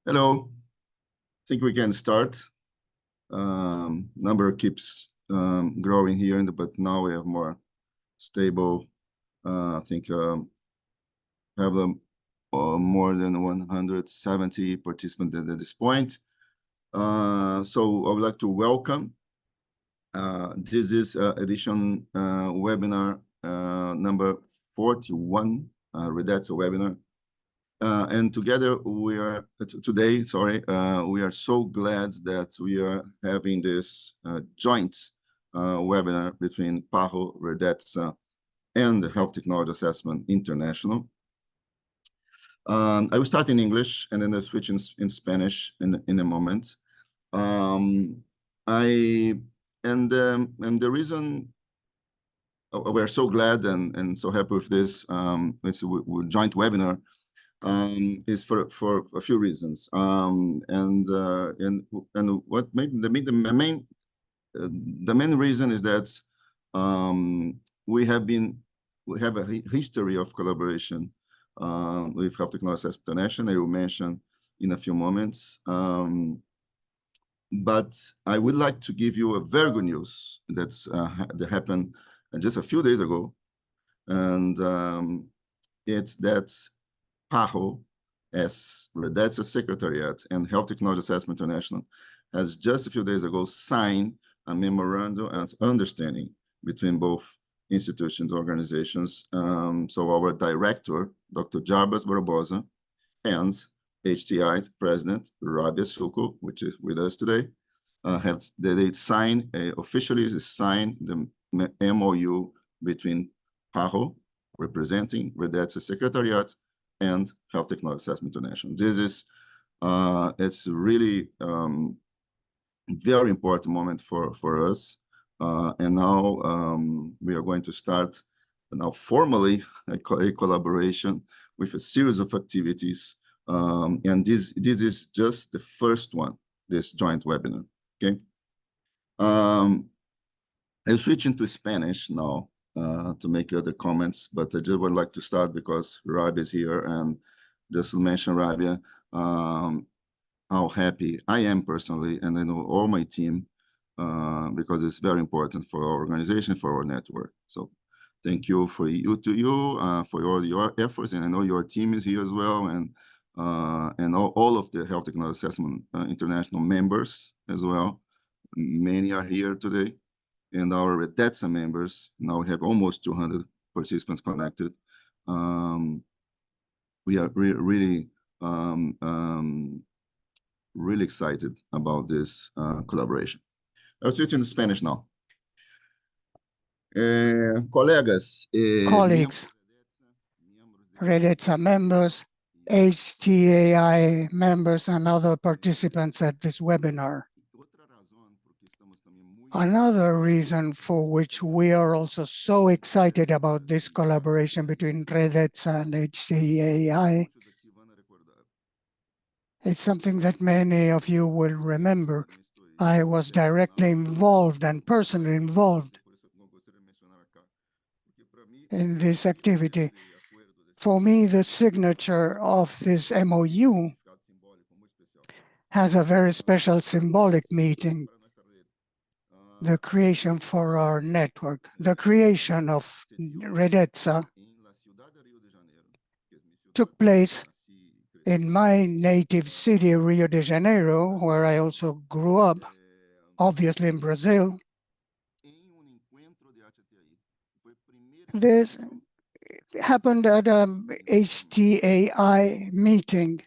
Hello, I think we can start. Number keeps growing here, but now we have more stable. I think have more than 170 participants at this point. So I would like to welcome. This is edition webinar number 41, RedETSA webinar. And together we are today, we are so glad that we are having this joint webinar between PAHO, RedETSA, and the Health Technology Assessment International. I will start in English and then I'll switch in Spanish in a moment. And the reason we're so glad and so happy with this it's a joint webinar is for a few reasons, and what maybe the main reason is that we have a history of collaboration with Health Technology Assessment International. I will mention in a few moments, but I would like to give you a very good news that happened just a few days ago, and it's that PAHO, as RedETSA Secretariat and Health Technology Assessment International, has just a few days ago signed a memorandum of understanding between both institutions, organizations. So our director, Dr. Jarbas Barbosa, and HTAi President Rabia Suko, which is with us today, officially signed the MOU between PAHO, representing RedETSA Secretariat, and Health Technology Assessment International. This is it's really very important moment for us, and now we are going to start now formally a collaboration with a series of activities, and this is just the first one, this joint webinar. Okay, I'll switch into Spanish now to make other comments, but I just would like to start because Rabia is here, and just to mention, Rabia, how happy I am personally, and I know all my team, because it's very important for our organization, for our network. So thank you for all your efforts, and I know your team is here as well, and all of the Health Technology Assessment International members as well. Many are here today. And our RedETSA members, now we have almost 200 participants connected. We are really excited about this collaboration. I'll switch into Spanish now. Colleagues, RedETSA members, HTAi members, and other participants at this webinar. Another reason for which we are also so excited about this collaboration between RedETSA and HTAi is something that many of you will remember. I was directly involved and personally involved in this activity. For me, the signature of this MOU has a very special symbolic meaning. The creation for our network, the creation of RedETSA took place in my native city, Rio de Janeiro, where I also grew up, obviously in Brazil. This happened at a HTAi meeting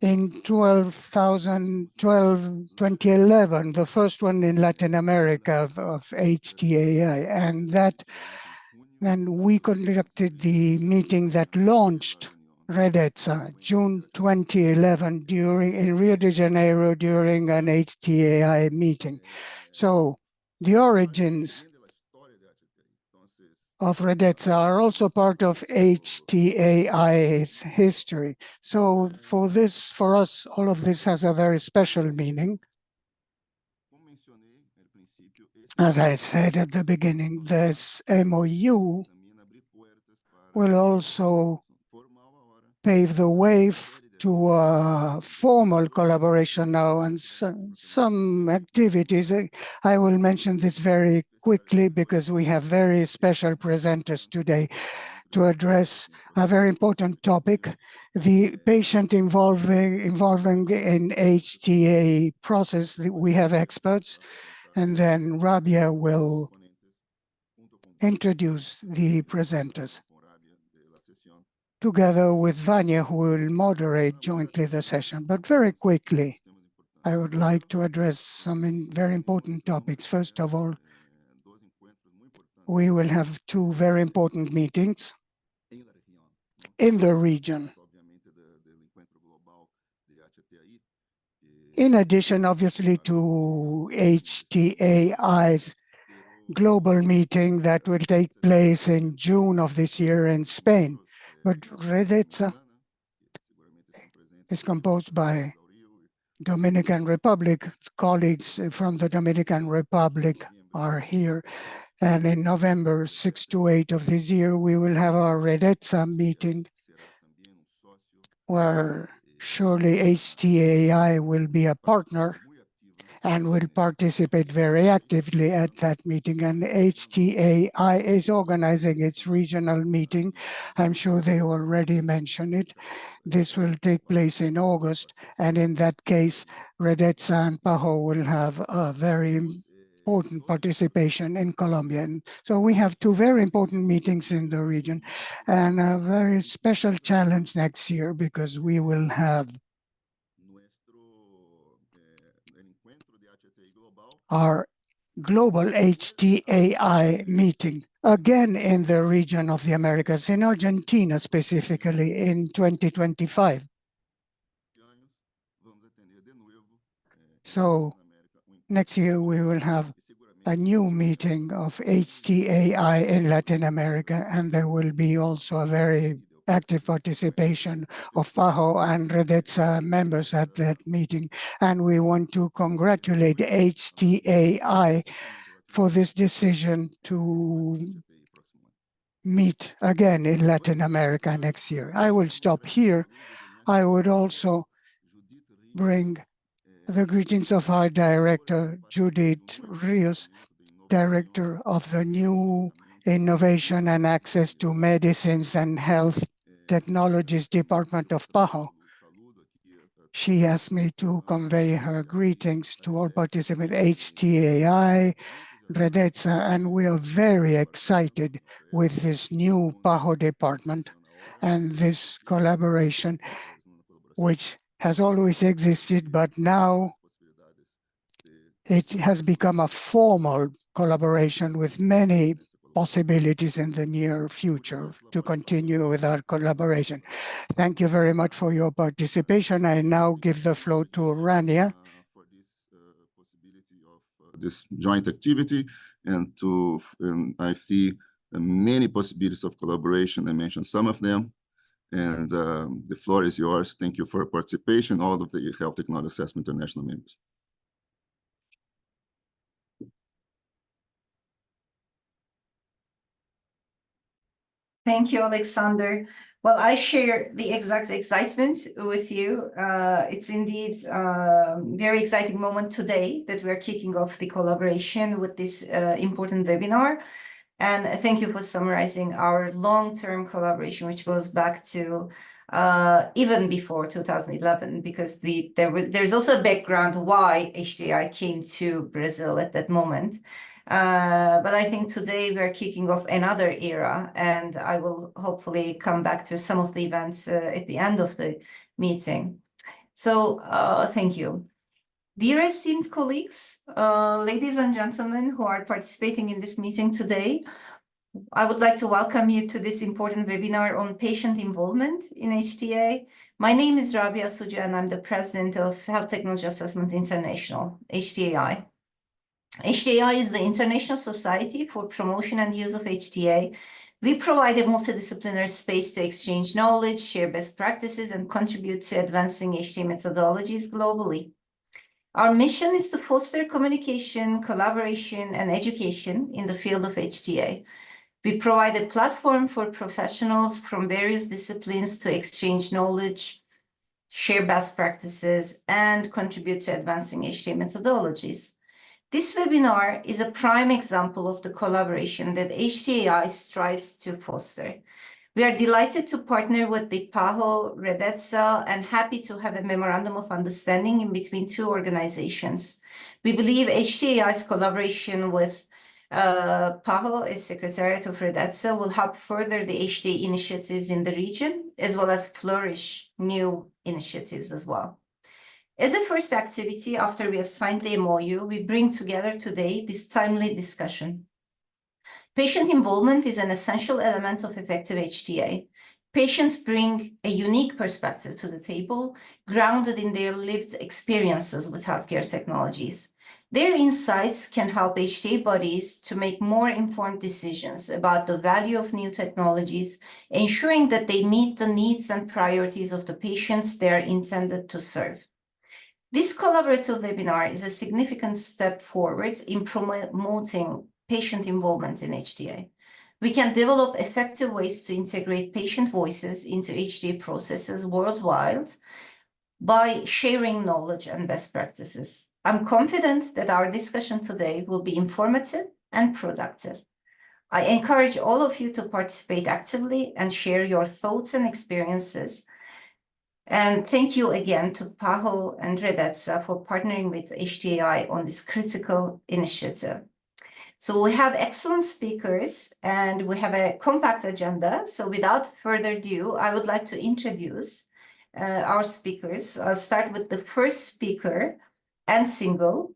in 2011, the first one in Latin America of HTAi, and we conducted the meeting that launched RedETSA, June 2011, in Rio de Janeiro during an HTAi meeting. So the origins of RedETSA are also part of HTAi's history. So for us, all of this has a very special meaning. As I said at the beginning, this MOU will also pave the way to a formal collaboration now, and some activities. I will mention this very quickly because we have very special presenters today to address a very important topic, the patient involving in HTA process. We have experts, and then Rabia will introduce the presenters together with Vanya, who will moderate jointly the session. But very quickly, I would like to address some very important topics. First of all, we will have two very important meetings in the region. In addition, obviously, to HTAi's global meeting that will take place in June of this year in Spain. But RedETSA is composed by Dominican Republic. Colleagues from the Dominican Republic are here. And in November 6 to 8 of this year, we will have our RedETSA meeting where surely HTAi will be a partner and will participate very actively at that meeting. And HTAi is organizing its regional meeting. I'm sure they already mentioned it. This will take place in August, and in that case, RedETSA and PAHO will have a very important participation in Colombia. And so we have two very important meetings in the region, and a very special challenge next year because we will have our global HTAi meeting, again in the region of the Americas, in Argentina specifically, in 2025. So next year we will have a new meeting of HTAi in Latin America, and there will be also a very active participation of PAHO and RedETSA members at that meeting. And we want to congratulate HTAi for this decision to meet again in Latin America next year. I will stop here. I would also bring the greetings of our director, Judith Rios, director of the new Innovation and Access to Medicines and Health Technologies Department of PAHO. She asked me to convey her greetings to all participants, HTAi, RedETSA, and we are very excited with this new PAHO department and this collaboration, which has always existed, but now it has become a formal collaboration with many possibilities in the near future to continue with our collaboration. Thank you very much for your participation. I now give the floor to Rania. For this possibility of this joint activity, and I see many possibilities of collaboration. I mentioned some of them, and the floor is yours. Thank you for your participation, all of the Health Technology Assessment International members. Thank you, Alexander. Well, I share the exact excitement with you. It's indeed a very exciting moment today that we're kicking off the collaboration with this important webinar. And thank you for summarizing our long-term collaboration, which goes back to even before 2011, because there's also a background why HTAi came to Brazil at that moment. But I think today we're kicking off another era, and I will hopefully come back to some of the events at the end of the meeting. So thank you. Dear esteemed colleagues, ladies and gentlemen who are participating in this meeting today, I would like to welcome you to this important webinar on patient involvement in HTA. My name is Rabia Suja, and I'm the president of Health Technology Assessment International, HTAi. HTAi is the International Society for Promotion and Use of HTA. We provide a multidisciplinary space to exchange knowledge, share best practices, and contribute to advancing HTA methodologies globally. Our mission is to foster communication, collaboration, and education in the field of HTA. We provide a platform for professionals from various disciplines to exchange knowledge, share best practices, and contribute to advancing HTA methodologies. This webinar is a prime example of the collaboration that HTAi strives to foster. We are delighted to partner with the PAHO, RedETSA, and happy to have a memorandum of understanding in between two organizations. We believe HTAi's collaboration with PAHO, as Secretariat of RedETSA, will help further the HTA initiatives in the region, as well as flourish new initiatives as well. As a first activity, after we have signed the MOU, we bring together today this timely discussion. Patient involvement is an essential element of effective HTA. Patients bring a unique perspective to the table, grounded in their lived experiences with healthcare technologies. Their insights can help HTA bodies to make more informed decisions about the value of new technologies, ensuring that they meet the needs and priorities of the patients they are intended to serve. This collaborative webinar is a significant step forward in promoting patient involvement in HTA. We can develop effective ways to integrate patient voices into HTA processes worldwide by sharing knowledge and best practices. I'm confident that our discussion today will be informative and productive. I encourage all of you to participate actively and share your thoughts and experiences. And thank you again to PAHO and RedETSA for partnering with HTAi on this critical initiative. So we have excellent speakers and we have a compact agenda. So without further ado, I would like to introduce our speakers. I'll start with the first speaker, Anne Single.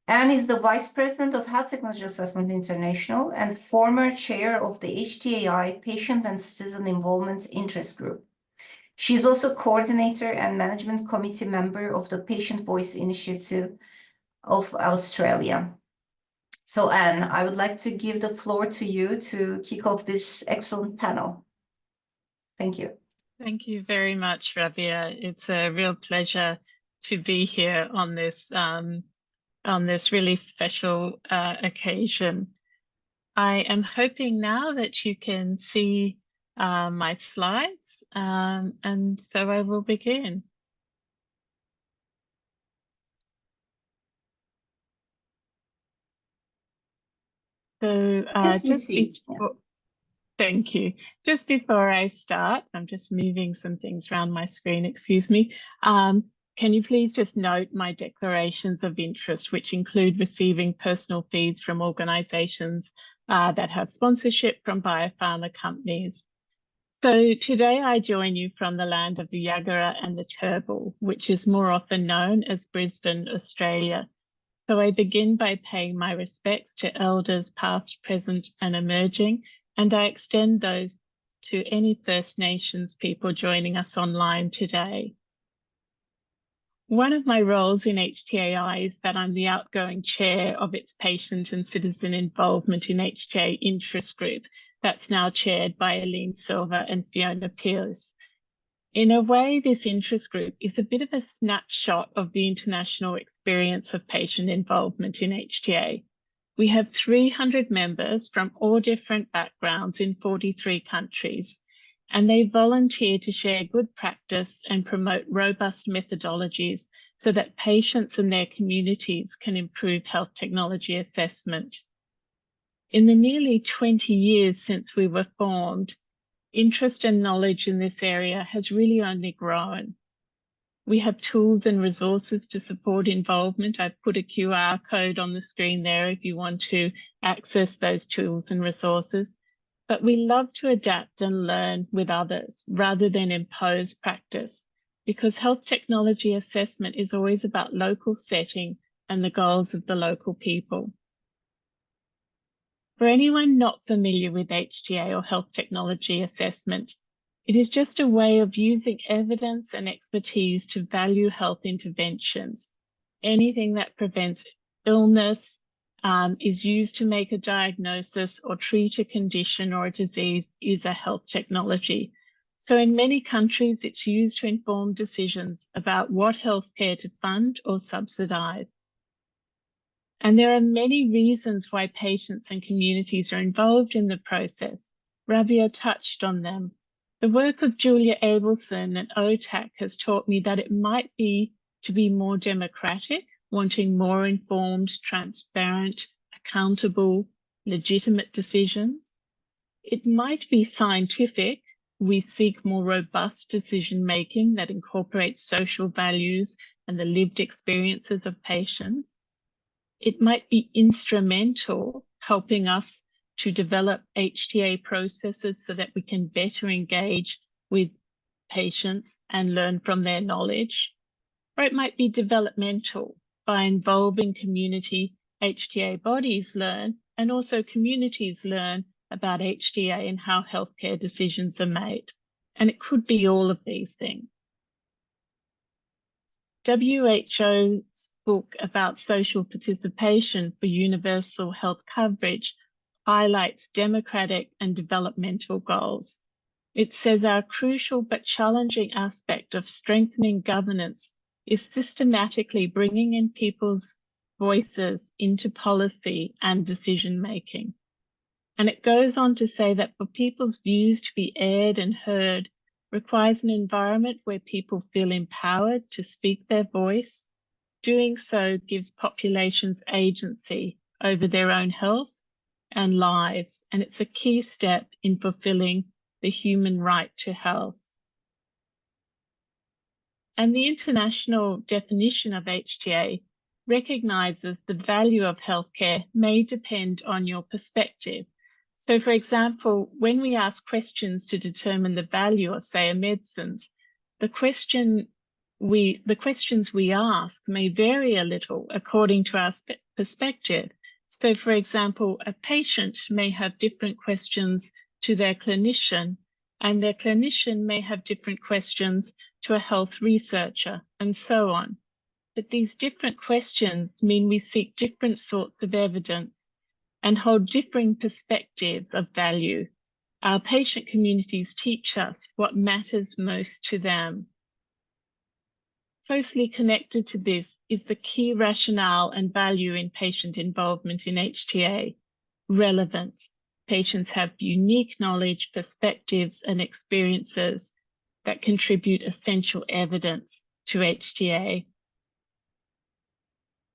Anne is the Vice President of Health Technology Assessment International and former chair of the HTAi Patient and Citizen Involvement Interest Group. She is also coordinator and management committee member of the Patient Voice Initiative of Australia. So Anne, I would like to give the floor to you to kick off this excellent panel. Thank you. Thank you very much, Rabia. It's a real pleasure to be here on this really special occasion. I am hoping now that you can see my slides. And so I will begin. So thank you. Just before I start, I'm just moving some things around my screen, excuse me. Can you please just note my declarations of interest, which include receiving personal feeds from organizations that have sponsorship from biopharma companies. So today I join you from the land of the Yagara and the Turrbal, which is more often known as Brisbane, Australia. So I begin by paying my respects to elders past, present and emerging, and I extend those to any First Nations people joining us online today. One of my roles in HTAi is that I'm the outgoing chair of its patient and citizen involvement in HTA interest group that's now chaired by Aline Silva and Fiona Pearce. In a way, this interest group is a bit of a snapshot of the international experience of patient involvement in HTA. We have 300 members from all different backgrounds in 43 countries, and they volunteer to share good practice and promote robust methodologies so that patients and their communities can improve health technology assessment. In the nearly 20 years since we were formed, interest and knowledge in this area has really only grown. We have tools and resources to support involvement. I've put a QR code on the screen there if you want to access those tools and resources. But we love to adapt and learn with others rather than impose practice, because health technology assessment is always about local setting and the goals of the local people. For anyone not familiar with HTA or health technology assessment, it is just a way of using evidence and expertise to value health interventions. Anything that prevents illness is used to make a diagnosis or treat a condition or a disease is a health technology. So in many countries, it's used to inform decisions about what healthcare to fund or subsidize. And there are many reasons why patients and communities are involved in the process. Rabia touched on them. The work of Julia Abelson and OTAC has taught me that it might be to be more democratic, wanting more informed, transparent, accountable, legitimate decisions. It might be scientific. We seek more robust decision-making that incorporates social values and the lived experiences of patients. It might be instrumental, helping us to develop HTA processes so that we can better engage with patients and learn from their knowledge. Or it might be developmental, by involving community HTA bodies learn and also communities learn about HTA and how healthcare decisions are made. And it could be all of these things. WHO's book about social participation for universal health coverage highlights democratic and developmental goals. It says our crucial but challenging aspect of strengthening governance is systematically bringing in people's voices into policy and decision-making. And it goes on to say that for people's views to be aired and heard requires an environment where people feel empowered to speak their voice. Doing so gives populations agency over their own health and lives, and it's a key step in fulfilling the human right to health. And the international definition of HTA recognizes the value of healthcare may depend on your perspective. So, for example, when we ask questions to determine the value of, say, a medicines, the questions we ask may vary a little according to our perspective. So, for example, a patient may have different questions to their clinician, and their clinician may have different questions to a health researcher, and so on. But these different questions mean we seek different sorts of evidence and hold differing perspectives of value. Our patient communities teach us what matters most to them. Closely connected to this is the key rationale and value in patient involvement in HTA: relevance. Patients have unique knowledge, perspectives, and experiences that contribute essential evidence to HTA.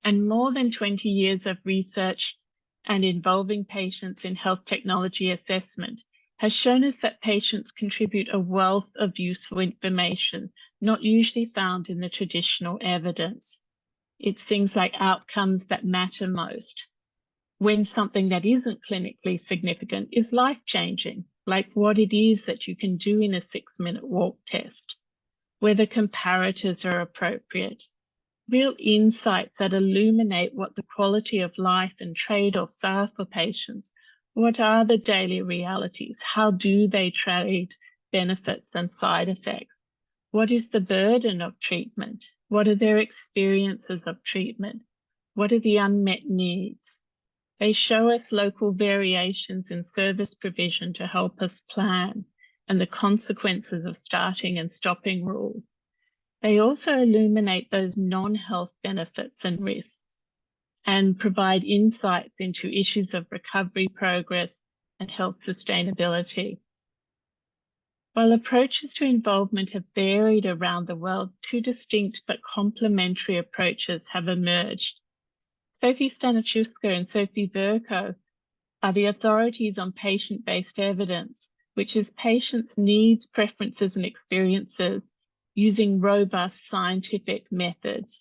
And more than 20 years of research and involving patients in health technology assessment has shown us that patients contribute a wealth of useful information not usually found in the traditional evidence. It's things like outcomes that matter most, when something that isn't clinically significant is life-changing, like what it is that you can do in a 6-minute walk test, whether comparators are appropriate, real insights that illuminate what the quality of life and trade-offs are for patients. What are the daily realities? How do they trade benefits and side effects? What is the burden of treatment? What are their experiences of treatment? What are the unmet needs? They show us local variations in service provision to help us plan and the consequences of starting and stopping rules. They also illuminate those non-health benefits and risks and provide insights into issues of recovery progress and health sustainability. While approaches to involvement have varied around the world, two distinct but complementary approaches have emerged. Sophie Staniszewska and Sophie Verco are the authorities on patient-based evidence, which is patients' needs, preferences, and experiences using robust scientific methods.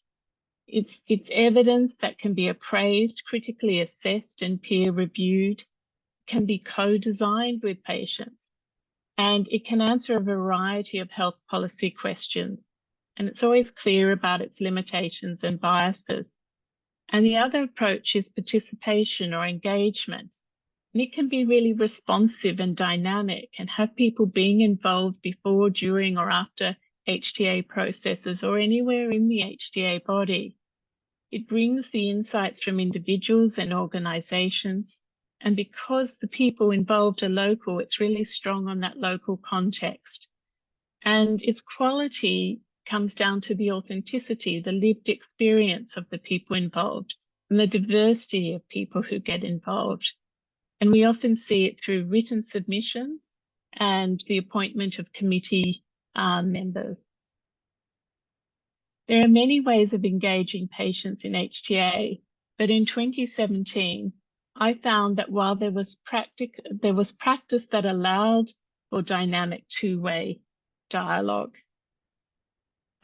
It's evidence that can be appraised, critically assessed, and peer-reviewed, can be co-designed with patients, and it can answer a variety of health policy questions. And it's always clear about its limitations and biases. And the other approach is participation or engagement. And it can be really responsive and dynamic and have people being involved before, during, or after HTA processes or anywhere in the HTA body. It brings the insights from individuals and organizations. And because the people involved are local, it's really strong on that local context. And its quality comes down to the authenticity, the lived experience of the people involved, and the diversity of people who get involved. And we often see it through written submissions and the appointment of committee members. There are many ways of engaging patients in HTA, but in 2017, I found that while there was practice that allowed for dynamic two-way dialogue,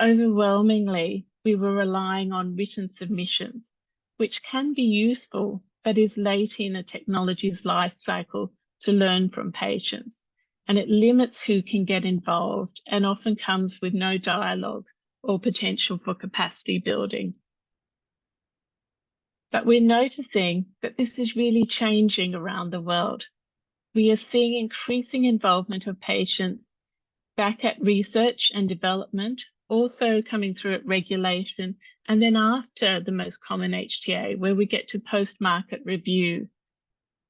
overwhelmingly, we were relying on written submissions, which can be useful, but is late in a technology's life cycle to learn from patients. And it limits who can get involved and often comes with no dialogue or potential for capacity building. But we're noticing that this is really changing around the world. We are seeing increasing involvement of patients back at research and development, also coming through at regulation, and then after the most common HTA, where we get to post-market review.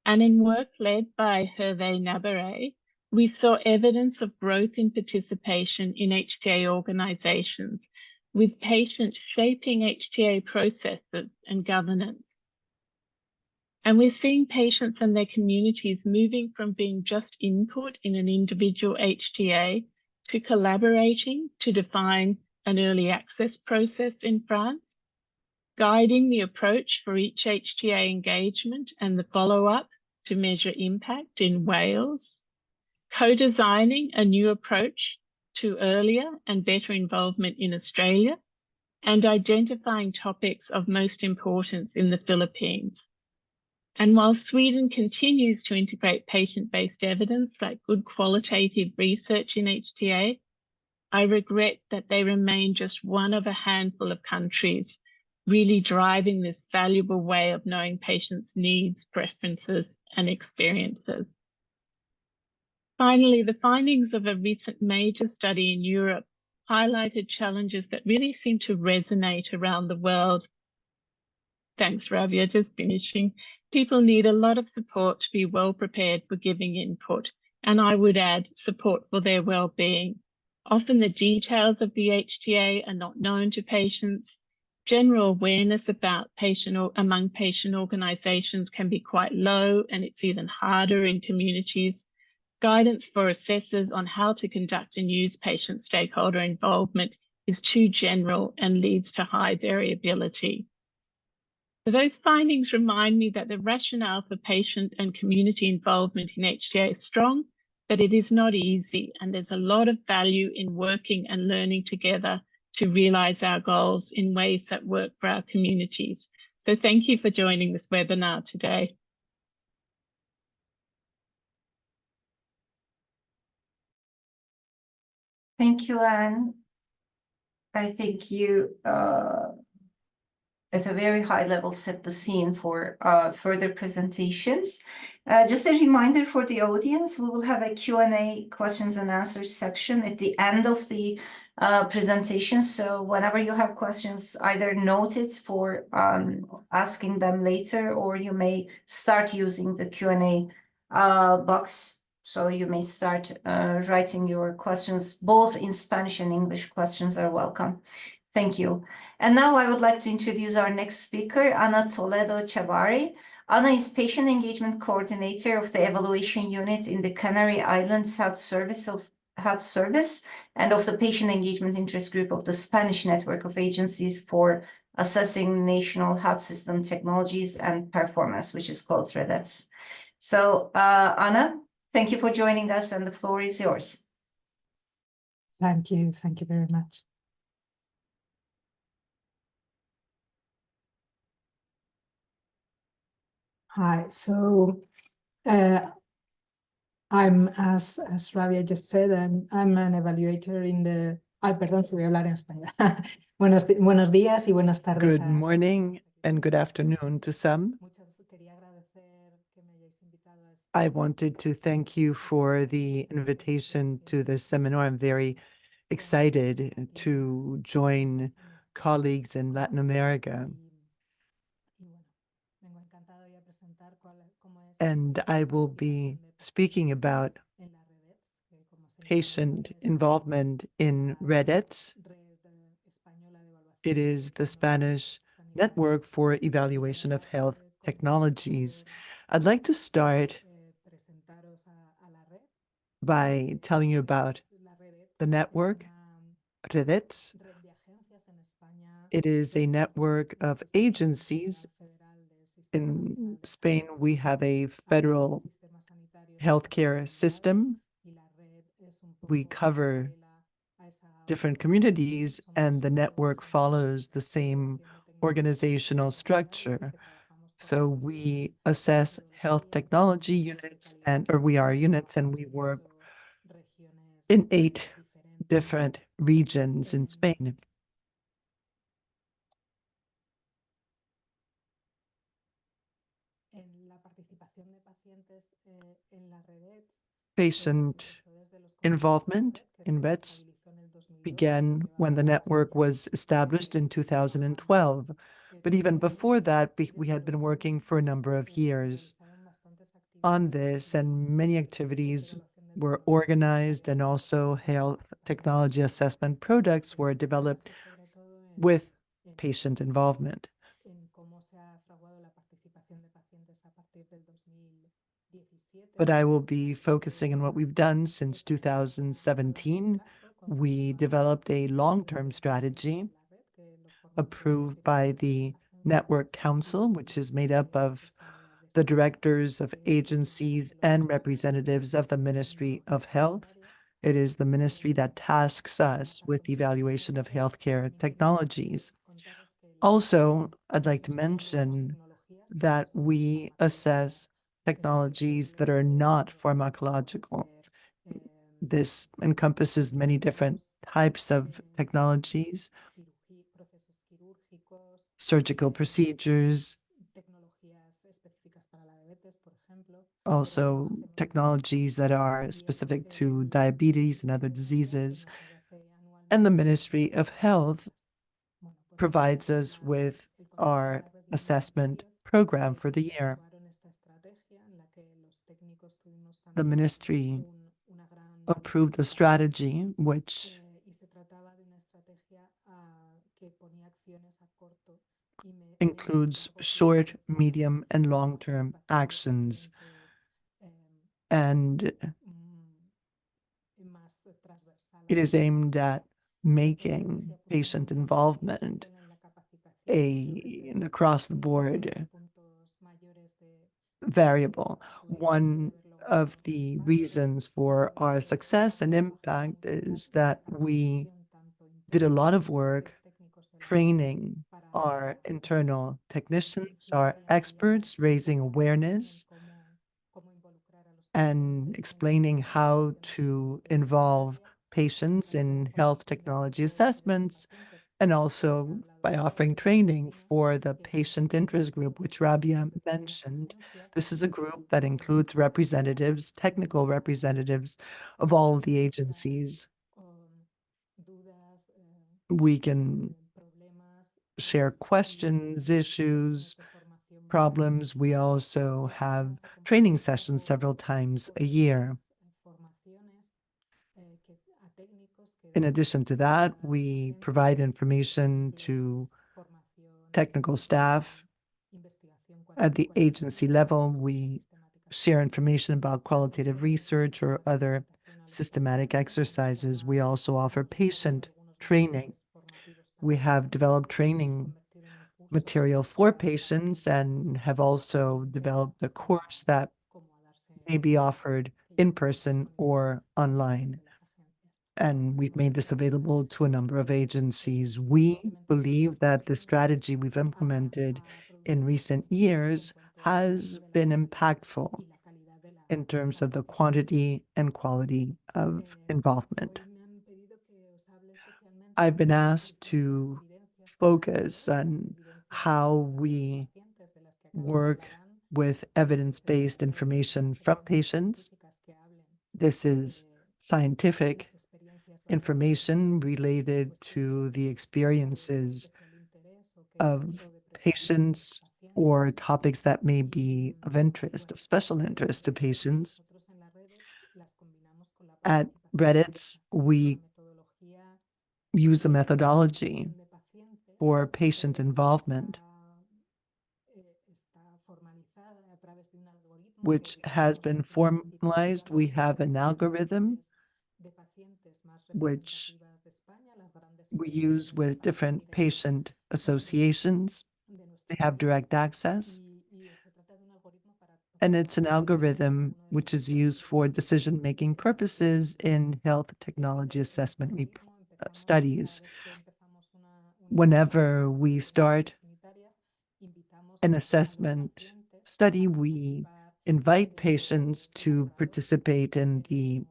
And in work led by Hervé Nabaré, we saw evidence of growth in participation in HTA organizations, with patients shaping HTA processes and governance. And we're seeing patients and their communities moving from being just input in an individual HTA to collaborating to define an early access process in France, guiding the approach for each HTA engagement and the follow-up to measure impact in Wales, co-designing a new approach to earlier and better involvement in Australia, and identifying topics of most importance in the Philippines. And while Sweden continues to integrate patient-based evidence like good qualitative research in HTA, I regret that they remain just one of a handful of countries really driving this valuable way of knowing patients' needs, preferences, and experiences. Finally, the findings of a recent major study in Europe highlighted challenges that really seem to resonate around the world. Thanks, Ravia, just finishing. People need a lot of support to be well prepared for giving input, and I would add support for their well-being. Often the details of the HTA are not known to patients. General awareness about among patient organizations can be quite low, and it's even harder in communities. Guidance for assessors on how to conduct and use patient stakeholder involvement is too general and leads to high variability. So those findings remind me that the rationale for patient and community involvement in HTA is strong, but it is not easy, and there's a lot of value in working and learning together to realize our goals in ways that work for our communities. So thank you for joining this webinar today. Thank you, Anne. I think you, at a very high level, set the scene for further presentations. Just a reminder for the audience, we will have a Q&A, questions and answers section at the end of the presentation. So whenever you have questions, either note it for asking them later, or you may start using the Q&A box. So you may start writing your questions, both in Spanish and English. Questions are welcome. Thank you. And now I would like to introduce our next speaker, Ana Toledo Chavarri. Ana is Patient Engagement Coordinator of the Evaluation Unit in the Canary Islands Health Service and of the Patient Engagement Interest Group of the Spanish Network of Agencies for Assessing National Health System Technologies and Performance, which is called RedETSA. So, Ana, thank you for joining us, and the floor is yours. Thank you very much. Hi, so I'm, as Ravia just said, I'm an evaluator in the... Ay, perdón, si voy a hablar en español. Buenos días y buenas tardes. Good morning and good afternoon to some. I wanted to thank you for the invitation to this seminar. I'm very excited to join colleagues in Latin America. And I will be speaking about patient involvement in RedETSA. It is the Spanish Network for Evaluation of Health Technologies. I'd like to start by telling you about the network, RedETSA. It is a network of agencies. In Spain, we have a federal healthcare system. We cover different communities, and the network follows the same organizational structure. So we assess health technology units, or we are units, and we work in 8 different regions in Spain. Patient involvement in REDS began when the network was established in 2012. But even before that, we had been working for a number of years on this, and many activities were organized, and also health technology assessment products were developed with patient involvement. But I will be focusing on what we've done since 2017. We developed a long-term strategy approved by the Network Council, which is made up of the directors of agencies and representatives of the Ministry of Health. It is the ministry that tasks us with the evaluation of healthcare technologies. Also, I'd like to mention that we assess technologies that are not pharmacological. This encompasses many different types of technologies, surgical procedures, also technologies that are specific to diabetes and other diseases. And the Ministry of Health provides us with our assessment program for the year. The ministry approved a strategy which includes short, medium, and long-term actions, and it is aimed at making patient involvement an across-the-board variable. One of the reasons for our success and impact is that we did a lot of work training our internal technicians, our experts, raising awareness and explaining how to involve patients in health technology assessments, and also by offering training for the patient interest group, which Rabia mentioned. This is a group that includes representatives, technical representatives of all of the agencies. We can share questions, issues, problems. We also have training sessions several times a year. In addition to that, we provide information to technical staff. At the agency level, we share information about qualitative research or other systematic exercises. We also offer patient training. We have developed training material for patients and have also developed a course that may be offered in person or online. And we've made this available to a number of agencies. We believe that the strategy we've implemented in recent years has been impactful in terms of the quantity and quality of involvement. I've been asked to focus on how we work with evidence-based information from patients. This is scientific information related to the experiences of patients or topics that may be of interest, of special interest to patients. At RedETSA, we use a methodology for patient involvement. which has been formalized. We have an algorithm which we use with different patient associations. They have direct access. And it's an algorithm which is used for decision-making purposes in health technology assessment studies. Whenever we start an assessment study, we invite patients to participate in the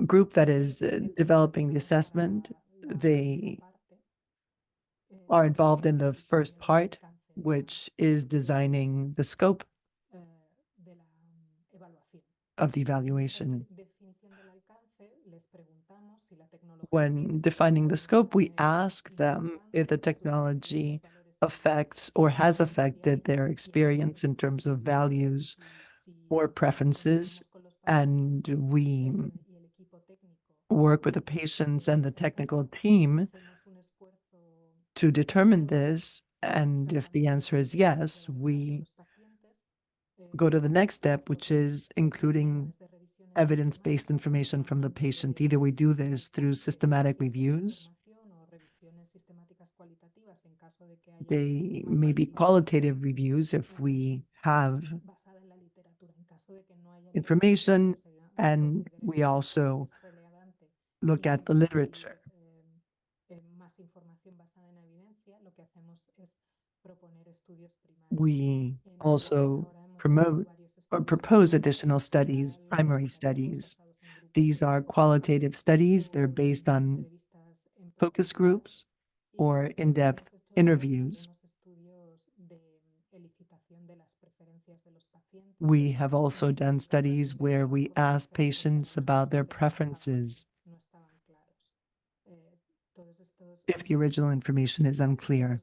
group that is developing the assessment. They are involved in the first part, which is designing the scope of the evaluation. When defining the scope, we ask them if the technology affects or has affected their experience in terms of values or preferences, and we work with the patients and the technical team to determine this. And if the answer is yes, we go to the next step, which is including evidence-based information from the patient. Either we do this through systematic reviews, they may be qualitative reviews if we have information, and we also look at the literature. We also promote or propose additional studies, primary studies. These are qualitative studies. They're based on focus groups or in-depth interviews. We have also done studies where we ask patients about their preferences if the original information is unclear.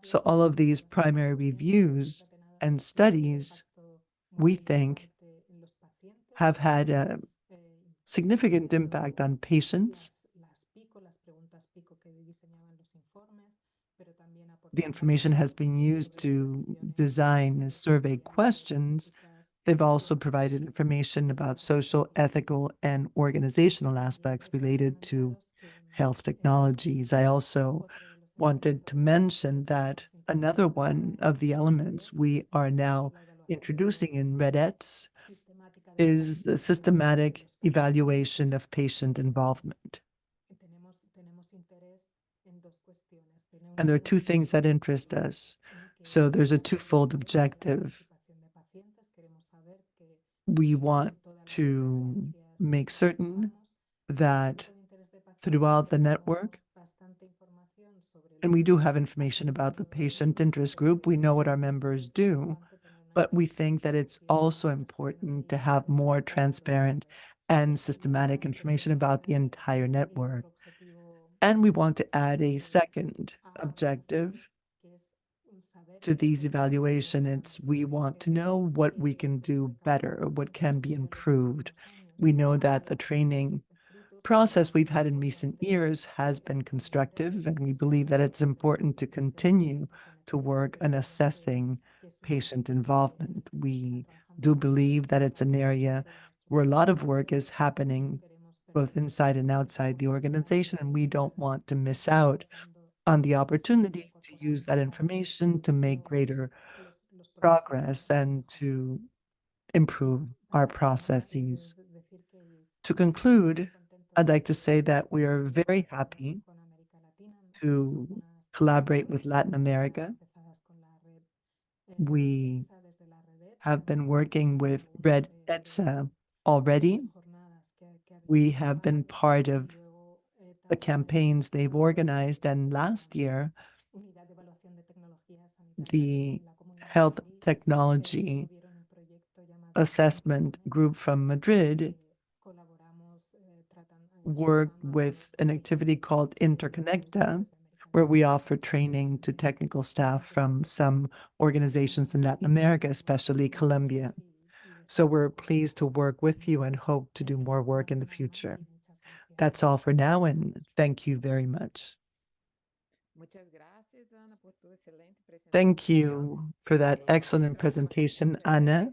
So all of these primary reviews and studies, we think, have had a significant impact on patients. The information has been used to design survey questions. They've also provided information about social, ethical, and organizational aspects related to health technologies. I also wanted to mention that another one of the elements we are now introducing in RedETSA is the systematic evaluation of patient involvement. And there are two things that interest us. So there's a twofold objective. We want to make certain that throughout the network, and we do have information about the patient interest group, we know what our members do, but we think that it's also important to have more transparent and systematic information about the entire network. And we want to add a second objective to these evaluations. We want to know what we can do better, what can be improved. We know that the training process we've had in recent years has been constructive, and we believe that it's important to continue to work on assessing patient involvement. We do believe that it's an area where a lot of work is happening both inside and outside the organization, and we don't want to miss out on the opportunity to use that information to make greater progress and to improve our processes. To conclude, I'd like to say that we are very happy to collaborate with Latin America. We have been working with RedETSA already. We have been part of the campaigns they've organized, and last year, the health technology assessment group from Madrid worked with an activity called Interconecta, where we offer training to technical staff from some organizations in Latin America, especially Colombia. So we're pleased to work with you and hope to do more work in the future. That's all for now, and thank you very much. Thank you for that excellent presentation, Anna.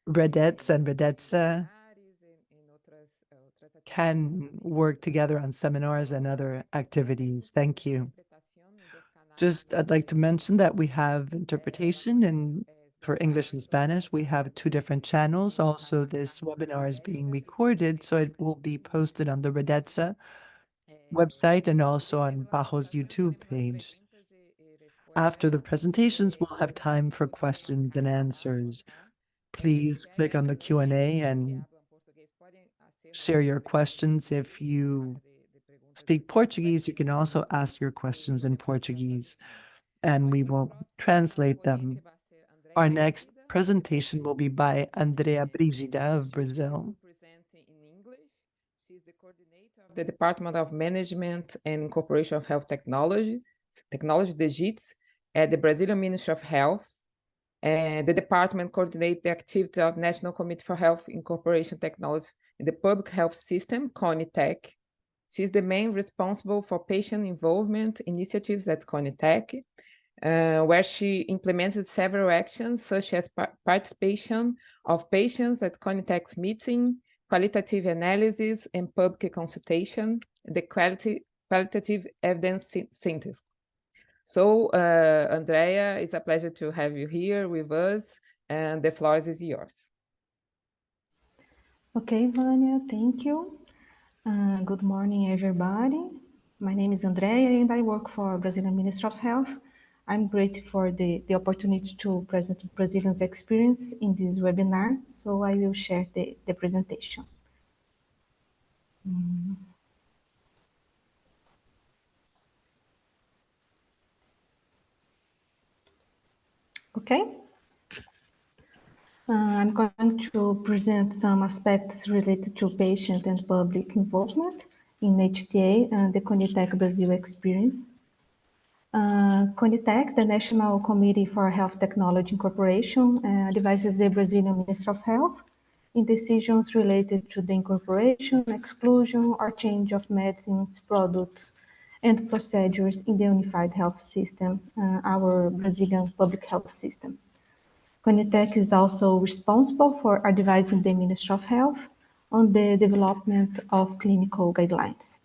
RedETSA and RedETSA can work together on seminars and other activities. Thank you. Just, I'd like to mention that we have interpretation for English and Spanish. We have 2 different channels. Also, this webinar is being recorded, so it will be posted on the RedETSA website and also on PAHO's YouTube page. After the presentations, we'll have time for questions and answers. Please click on the Q&A and share your questions. If you speak Portuguese, you can also ask your questions in Portuguese, and we will translate them. Our next presentation will be by Andrea Brigida of Brazil. She's the coordinator of the Department of Management and Incorporation of Health Technology, the HTAs, at the Brazilian Ministry of Health. And the department coordinates the activity of National Committee for Health Incorporation Technology in the Public Health System, CONITEC. She is the main responsible for patient involvement initiatives at CONITEC, where she implemented several actions such as participation of patients at CONITEC's meeting, qualitative analysis and public consultation, the qualitative evidence synthesis. So, Andrea, it's a pleasure to have you here with us, and the floor is yours. Okay, Vania, thank you. Good morning, everybody. My name is Andrea, and I work for Brazilian Ministry of Health. I'm grateful for the opportunity to present Brazilians' experience in this webinar, so I will share the presentation. Okay. I'm going to present some aspects related to patient and public involvement in HTA and the CONITEC Brazil experience. CONITEC, the National Committee for Health Technology Incorporation, advises the Brazilian Ministry of Health in decisions related to the incorporation, exclusion, or change of medicines, products, and procedures in the unified health system, our Brazilian public health system. CONITEC is also responsible for advising the Ministry of Health on the development of clinical guidelines.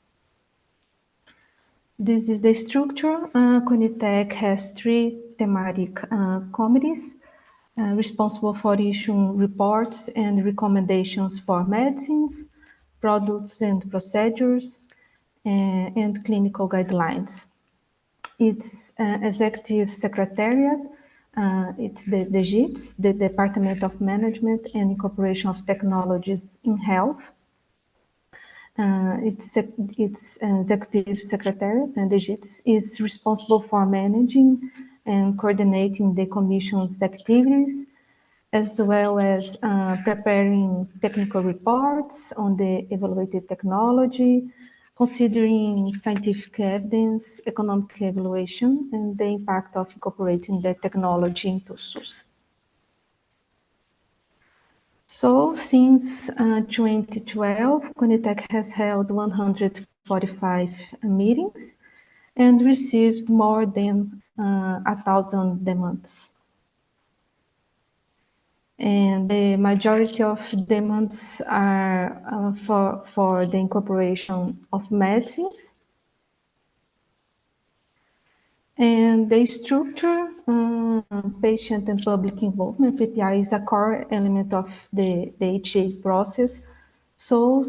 This is the structure. CONITEC has 3 thematic committees responsible for issuing reports and recommendations for medicines, products and procedures, and clinical guidelines. Its executive secretariat, it's the HTAs, the Department of Management and Incorporation of Technologies in Health. Its executive secretariat and the HTAs is responsible for managing and coordinating the Commission's activities, as well as preparing technical reports on the evaluated technology, considering scientific evidence, economic evaluation, and the impact of incorporating the technology into SUS. So, since 2012, CONITEC has held 145 meetings and received more than 1,000 demands. And the majority of demands are for the incorporation of medicines. And the structure, patient and public involvement, PPI, is a core element of the HTA process. So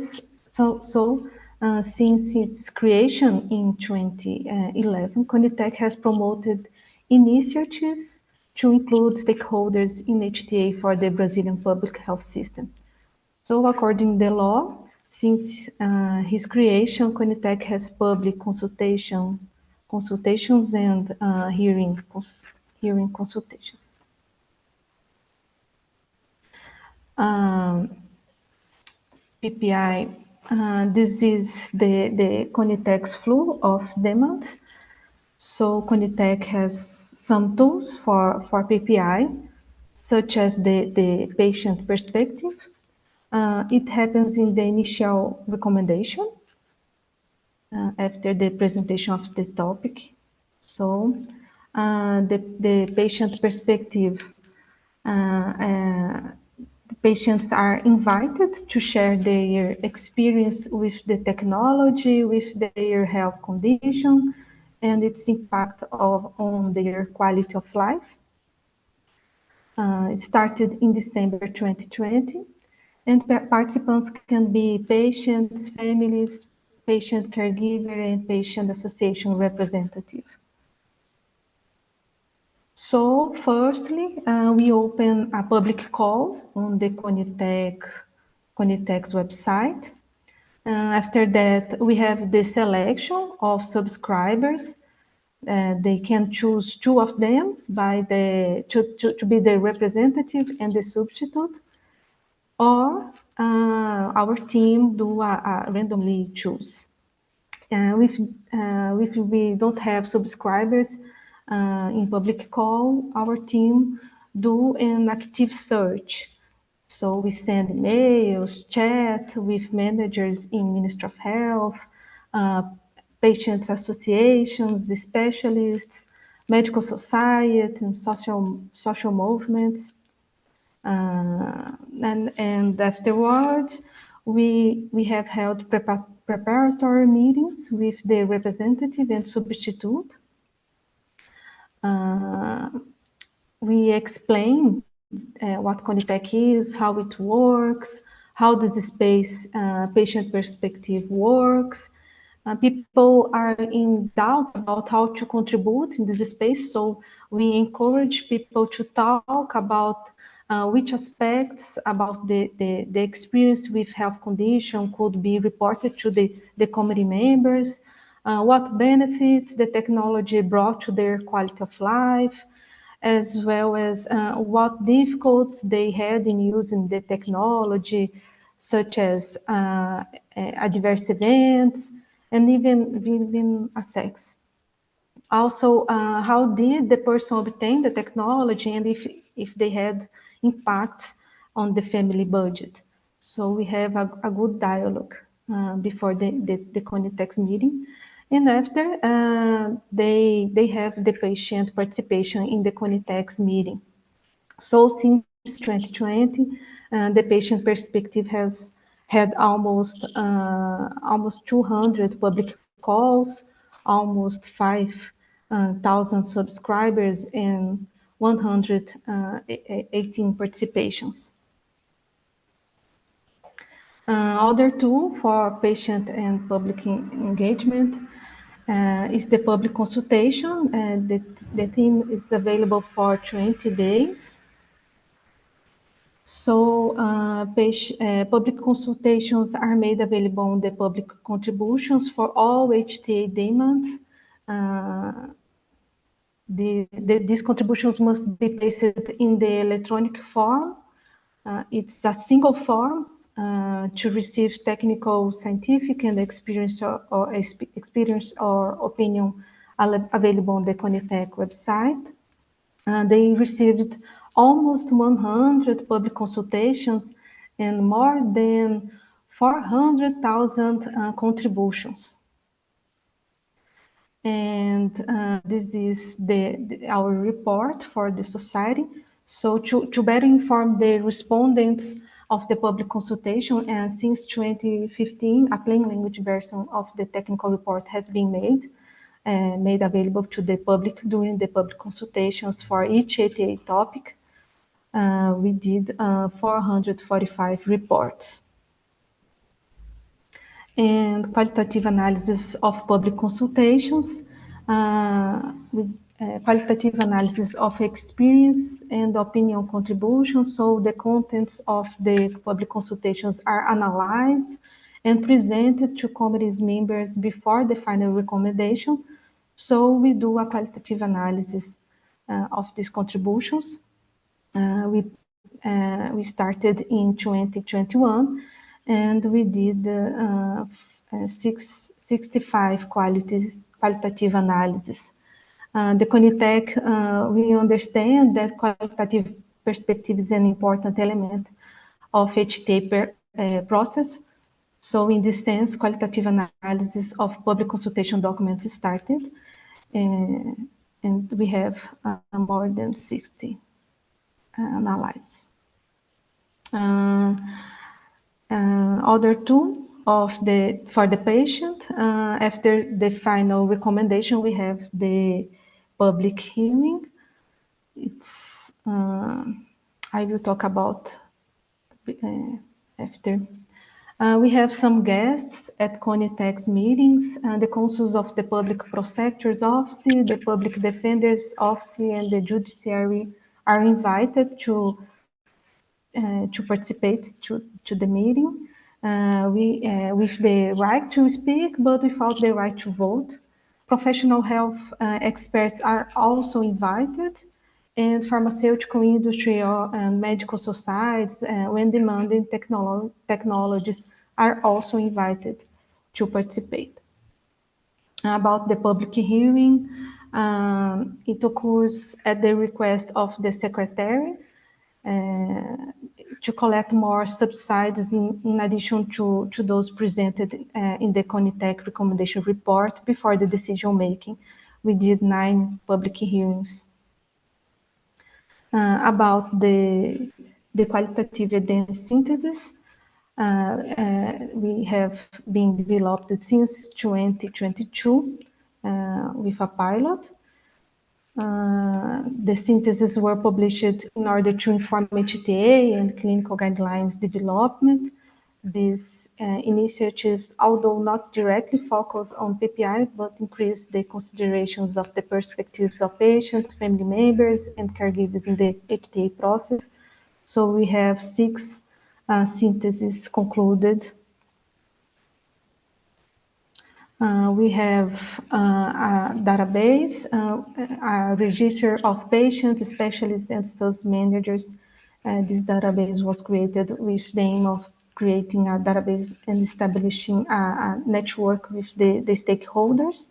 since its creation in 2011, CONITEC has promoted initiatives to include stakeholders in HTA for the Brazilian public health system. So according to the law, since his creation, CONITEC has public consultations and hearing consultations. PPI, this is the CONITEC's flow of demands. So CONITEC has some tools for PPI, such as the patient perspective. It happens in the initial recommendation after the presentation of the topic. So the patient perspective, the patients are invited to share their experience with the technology, with their health condition, and its impact on their quality of life. It started in December 2020, and participants can be patients, families, patient caregiver, and patient association representative. So firstly, we open a public call on the Conitec's website. After that, we have the selection of subscribers. They can choose two of them to be the representative and the substitute, or our team do a randomly choose. If we don't have subscribers in public call, our team do an active search. So we send emails, chat with managers in Ministry of Health, patients associations, specialists, medical society, and social movements. And afterwards, we have held preparatory meetings with the representative and substitute. We explain what Conitec is, how it works, how does the space patient perspective works. People are in doubt about how to contribute in this space, so we encourage people to talk about which aspects about the experience with health condition could be reported to the committee members, what benefits the technology brought to their quality of life, as well as what difficulties they had in using the technology, such as adverse events, and even sex. Also, how did the person obtain the technology, and if they had impacts on the family budget. So we have a good dialogue before the Conitex meeting. And after, they have the patient participation in the Conitex meeting. So since 2020, the patient perspective has had almost 200 public calls, almost 5,000 subscribers, and 118 participations. Other tool for patient and public engagement is the public consultation. The theme is available for 20 days. So public consultations are made available on the public contributions for all HTA demands. These contributions must be placed in the electronic form. It's a single form to receive technical, scientific, and experience or opinion available on the Conitec website. They received almost 100 public consultations and more than 400,000 contributions. And this is our report for the society. So to better inform the respondents of the public consultation, and since 2015, a plain language version of the technical report has been made available to the public during the public consultations for each HTA topic. We did 445 reports. And qualitative analysis of public consultations, qualitative analysis of experience and opinion contributions. So the contents of the public consultations are analyzed and presented to committee's members before the final recommendation. So we do a qualitative analysis of these contributions. We started in 2021, and we did 65 qualitative analysis. The Conitec, we understand that qualitative perspective is an important element of HTA process. So in this sense, qualitative analysis of public consultation documents started. and we have more than 60 analyses. Other tool for the patient, after the final recommendation, we have the public hearing. It's I will talk about after. We have some guests at CONITEC's meetings, the consuls of the Public Prosecutor's Office, the Public Defender's Office, and the Judiciary are invited to participate to the meeting. With the right to speak, but without the right to vote. Professional health experts are also invited, and pharmaceutical industry and medical societies, when demanding technologies, are also invited to participate. About the public hearing, it occurs at the request of the secretary to collect more subsidies in addition to those presented in the CONITEC recommendation report before the decision making. We did 9 public hearings. About the qualitative evidence synthesis, we have been developed since 2022 with a pilot. The syntheses were published in order to inform HTA and clinical guidelines development. These initiatives, although not directly focused on PPI, but increase the considerations of the perspectives of patients, family members, and caregivers in the HTA process. So we have 6 syntheses concluded. We have a database, a register of patients, specialists, and SUS managers. This database was created with the aim of creating a database and establishing a network with the stakeholders.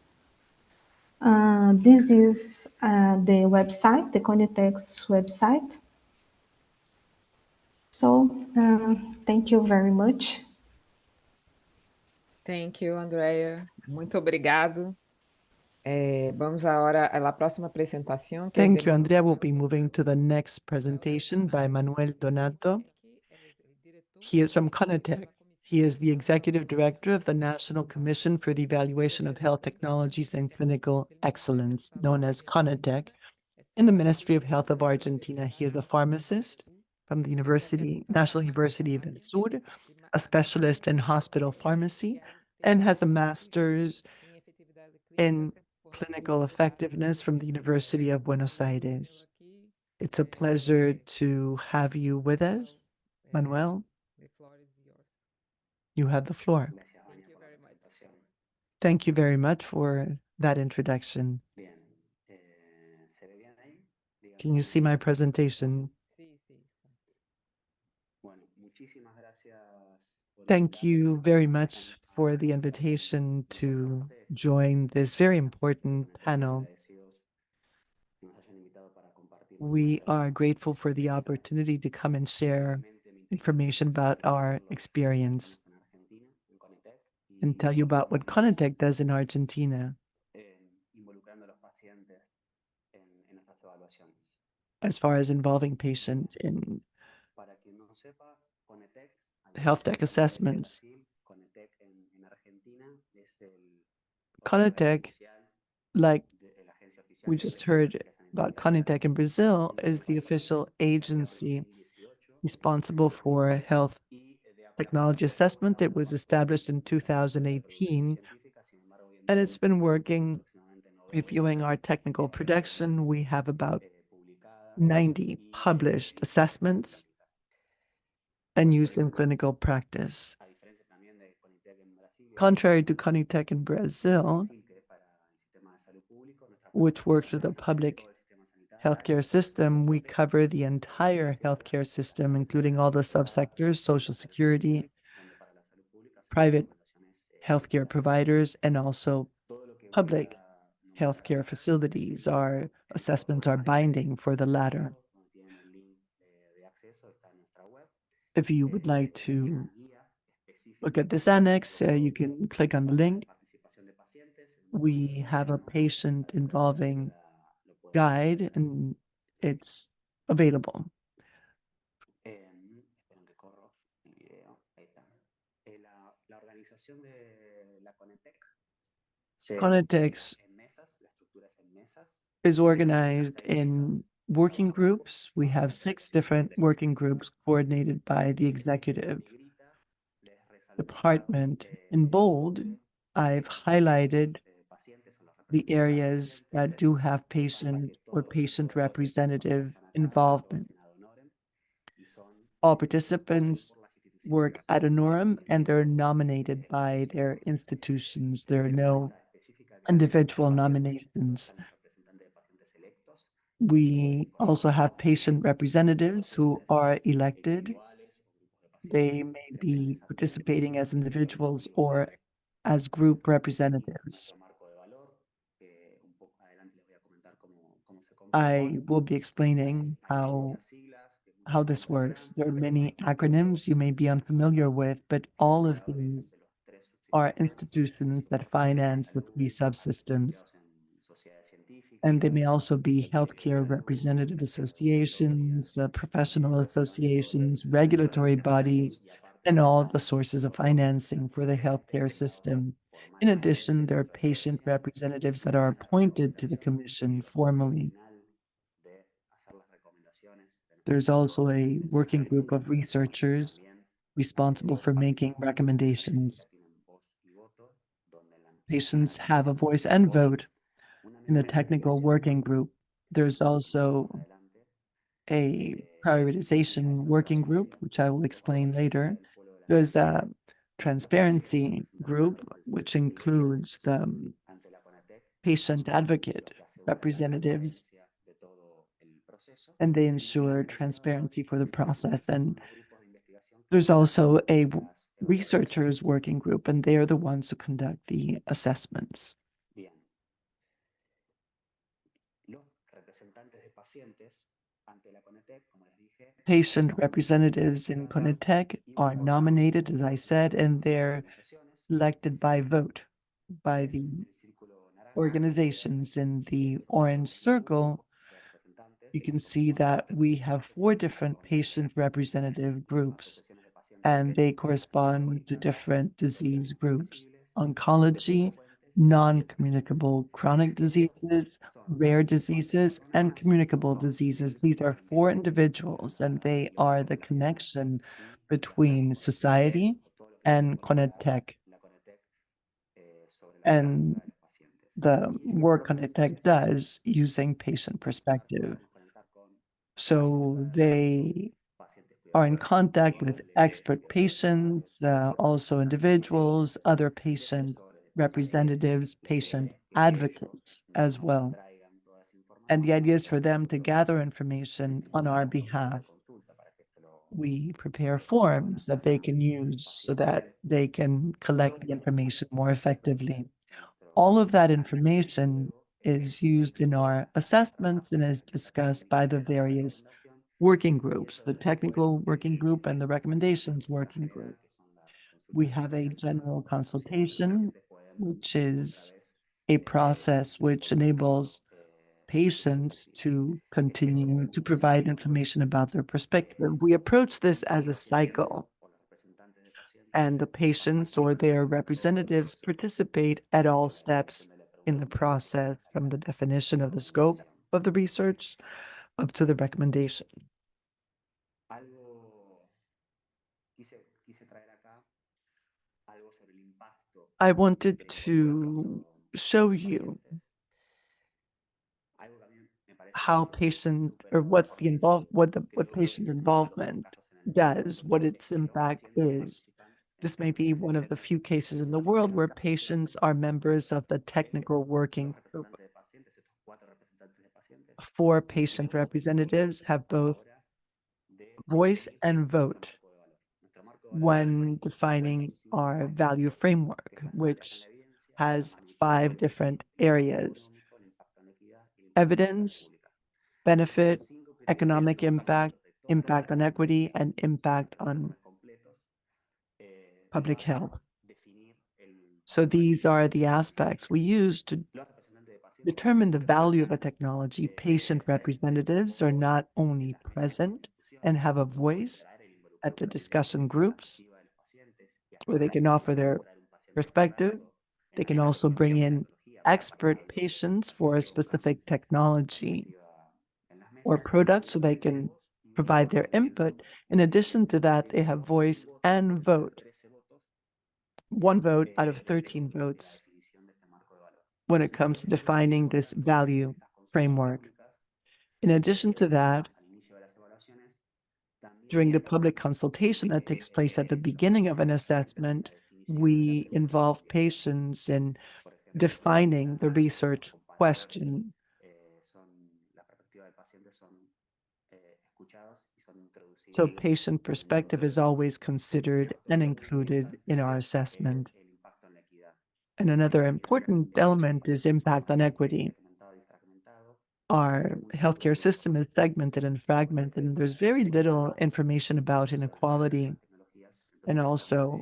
This is the website, the CONITEC's website. So, thank you very much. Thank you, Andrea. Muito obrigado. Vamos agora à próxima apresentação. Thank you, Andrea. We'll be moving to the next presentation by Manuel Donato. He is from CONITEC. He is the Executive Director of the National Commission for the Evaluation of Health Technologies and Clinical Excellence, known as CONITEC, in the Ministry of Health of Argentina. He is a pharmacist from the National University del Sur, a specialist in hospital pharmacy, and has a master's in clinical effectiveness from the University of Buenos Aires. It's a pleasure to have you with us, Manuel. You have the floor. Thank you very much for that introduction. Can you see my presentation? Thank you very much for the invitation to join this very important panel. We are grateful for the opportunity to come and share information about our experience and tell you about what CONITEC does in Argentina as far as involving patients in health tech assessments. CONITEC, like we just heard about CONITEC in Brazil, is the official agency responsible for health technology assessment. It was established in 2018, and it's been working reviewing our technical production. We have about 90 published assessments and used in clinical practice. Contrary to CONITEC in Brazil, which works with the public healthcare system, we cover the entire healthcare system, including all the subsectors, social security, private healthcare providers, and also public healthcare facilities. Our assessments are binding for the latter. If you would like to look at this annex, you can click on the link. we have a patient involving guide, and it's available. Conitex is organized in working groups. We have 6 different working groups coordinated by the executive department. In bold, I've highlighted the areas that do have patient or patient representative involvement. All participants work ad honorem and they're nominated by their institutions. There are no individual nominations. We also have patient representatives who are elected. They may be participating as individuals or as group representatives. I will be explaining how this works. There are many acronyms you may be unfamiliar with, but all of these are institutions that finance the 3 subsystems. And they may also be healthcare representative associations, professional associations, regulatory bodies, and all the sources of financing for the healthcare system. In addition, there are patient representatives that are appointed to the commission formally. There's also a working group of researchers responsible for making recommendations. Patients have a voice and vote in the technical working group. There's also a prioritization working group, which I will explain later. There's a transparency group, which includes the patient advocate representatives, and they ensure transparency for the process. And there's also a researchers working group, and they are the ones who conduct the assessments. Patient representatives in CONITEC are nominated, as I said, and they're elected by vote by the organizations. In the orange circle, you can see that we have 4 different patient representative groups, and they correspond to different disease groups: oncology, non-communicable chronic diseases, rare diseases, and communicable diseases. These are 4 individuals, and they are the connection between society and CONITEC. And the work CONITEC does using patient perspective. So they are in contact with expert patients, also individuals, other patient representatives, patient advocates as well. And the idea is for them to gather information on our behalf. We prepare forms that they can use so that they can collect the information more effectively. All of that information is used in our assessments and is discussed by the various working groups, the technical working group and the recommendations working group. We have a general consultation, which is a process which enables patients to continue to provide information about their perspective. We approach this as a cycle, and the patients or their representatives participate at all steps in the process, from the definition of the scope of the research up to the recommendation. I wanted to show you how patient or what patient involvement does, what its impact is. This may be one of the few cases in the world where patients are members of the technical working group. 4 patient representatives have both voice and vote when defining our value framework, which has 5 different areas: evidence, benefit, economic impact, impact on equity, and impact on public health. So these are the aspects we use to determine the value of a technology. Patient representatives are not only present and have a voice at the discussion groups where they can offer their perspective, they can also bring in expert patients for a specific technology or product so they can provide their input. In addition to that, they have voice and vote. 1 vote out of 13 votes when it comes to defining this value framework. In addition to that, during the public consultation that takes place at the beginning of an assessment, we involve patients in defining the research question. So patient perspective is always considered and included in our assessment. And another important element is impact on equity. Our healthcare system is segmented and fragmented, and there's very little information about inequality and also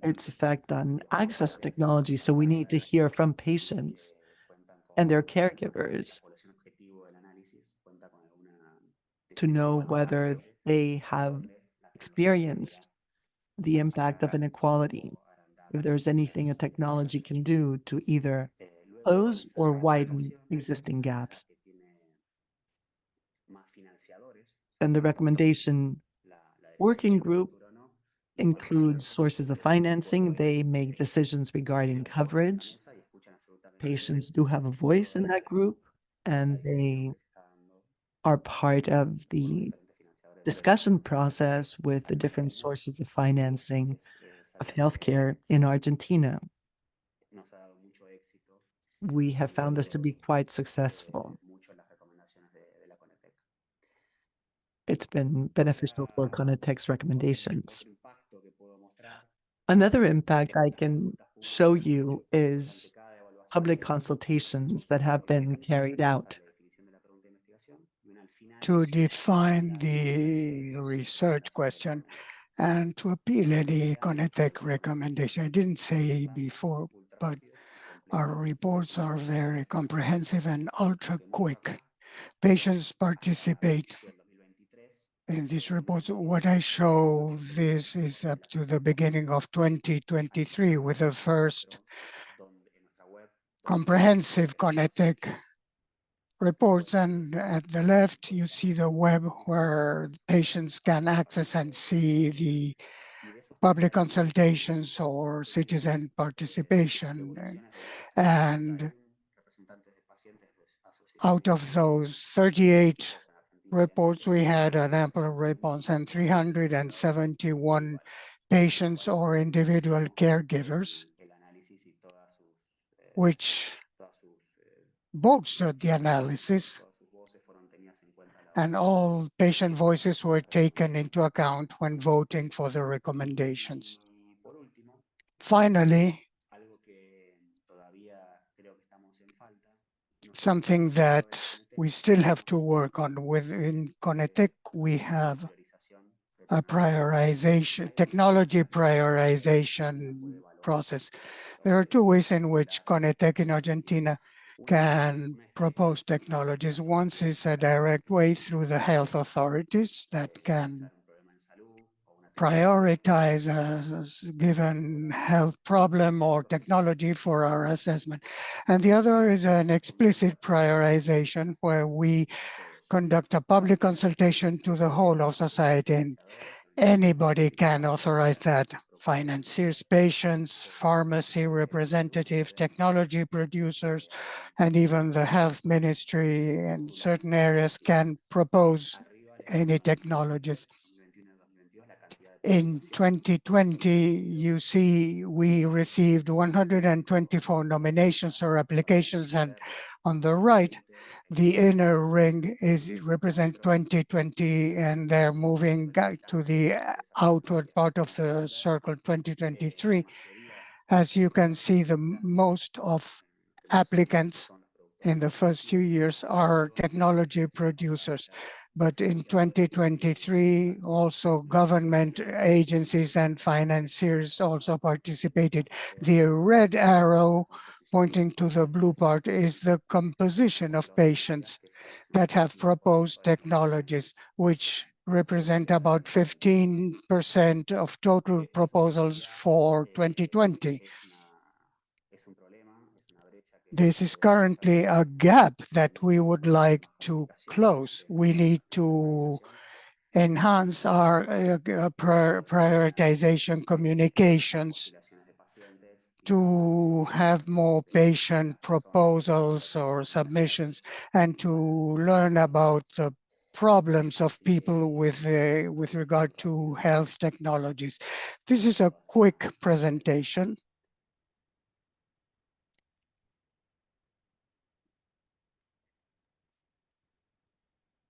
its effect on access to technology. So we need to hear from patients and their caregivers to know whether they have experienced the impact of inequality, if there's anything a technology can do to either close or widen existing gaps. And the recommendation working group includes sources of financing. They make decisions regarding coverage. Patients do have a voice in that group, and they are part of the discussion process with the different sources of financing of healthcare in Argentina. We have found this to be quite successful. It's been beneficial for Conitec's recommendations. Another impact I can show you is public consultations that have been carried out to define the research question and to appeal any Conitec recommendation. I didn't say before, but our reports are very comprehensive and ultra quick. Patients participate in these reports. What I show this is up to the beginning of 2023 with the first comprehensive Conitec reports, and at the left you see the web where patients can access and see the public consultations or citizen participation. And out of those 38 reports, we had an ample response, and 371 patients or individual caregivers, which bolstered the analysis, and all patient voices were taken into account when voting for the recommendations. Finally, something that we still have to work on within Conitec, we have a technology prioritization process. There are 2 ways in which Conitec in Argentina can propose technologies. One is a direct way through the health authorities that can prioritize a given health problem or technology for our assessment. And the other is an explicit prioritization where we conduct a public consultation to the whole of society, and anybody can authorize that. Financiers, patients, pharmacy representatives, technology producers, and even the health ministry in certain areas can propose any technologies. In 2020, you see we received 124 nominations or applications, and on the right, the inner ring represents 2020, and they're moving to the outward part of the circle, 2023. As you can see, the most of applicants in the first few years are technology producers. But in 2023, also government agencies and financiers also participated. The red arrow pointing to the blue part is the composition of patients that have proposed technologies, which represent about 15% of total proposals for 2020. This is currently a gap that we would like to close. We need to enhance our prioritization communications to have more patient proposals or submissions and to learn about the problems of people with regard to health technologies. This is a quick presentation.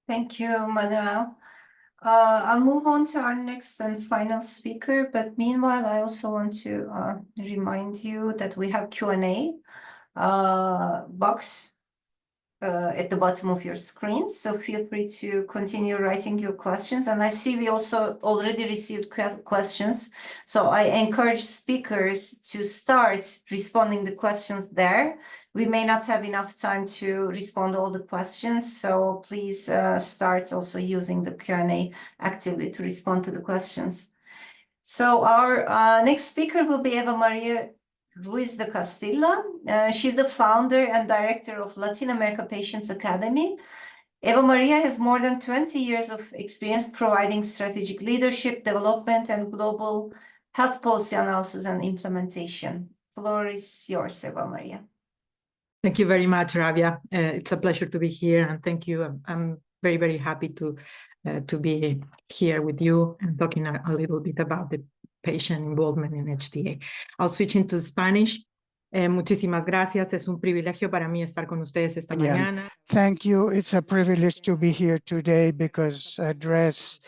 Thank you, Manuel. I'll move on to our next and final speaker, but meanwhile, I also want to remind you that we have Q&A box at the bottom of your screen. So feel free to continue writing your questions. And I see we also already received questions. So I encourage speakers to start responding the questions there. We may not have enough time to respond to all the questions. So please start also using the Q&A actively to respond to the questions. So our next speaker will be Eva Maria Ruiz de Castilla. She's the founder and director of Latin America Patients Academy. Eva Maria has more than 20 years of experience providing strategic leadership, development, and global health policy analysis and implementation. Floor is yours, Eva Maria. Thank you very much, Rabia. It's a pleasure to be here, and thank you. I'm very, very happy to be here with you and talking a little bit about the patient involvement in HTA. I'll switch into Spanish. Muchísimas gracias. Es un privilegio para mí estar con ustedes esta mañana. Thank you. It's a privilege to be here today because address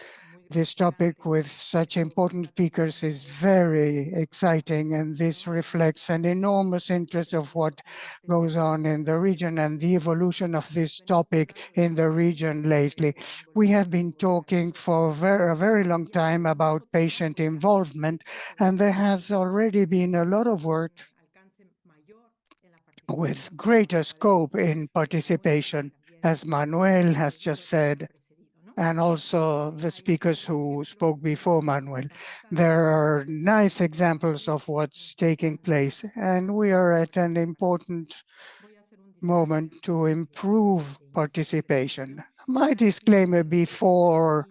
this topic with such important speakers is very exciting, and this reflects an enormous interest of what goes on in the region and the evolution of this topic in the region lately. We have been talking for a very long time about patient involvement, and there has already been a lot of work with greater scope in participation, as Manuel has just said, and also the speakers who spoke before Manuel. There are nice examples of what's taking place, and we are at an important moment to improve participation. My disclaimer before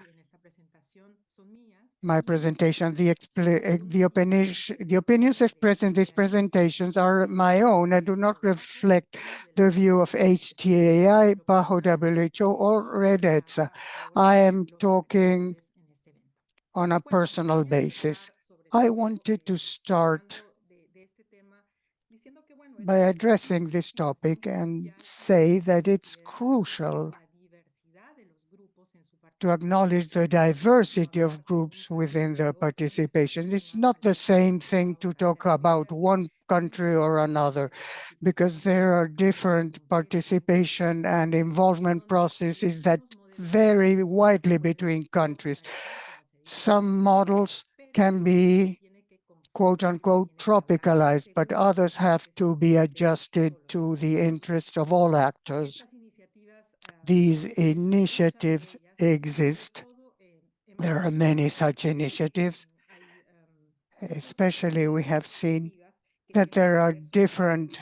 my presentation, the opinions expressed in these presentations are my own and do not reflect the view of HTAi, PAHO, WHO, or RedETSA. I am talking on a personal basis. I wanted to start by addressing this topic and say that it's crucial to acknowledge the diversity of groups within the participation. It's not the same thing to talk about one country or another, because there are different participation and involvement processes that vary widely between countries. Some models can be quote unquote tropicalized, but others have to be adjusted to the interest of all actors. These initiatives exist. There are many such initiatives. Especially, we have seen that there are different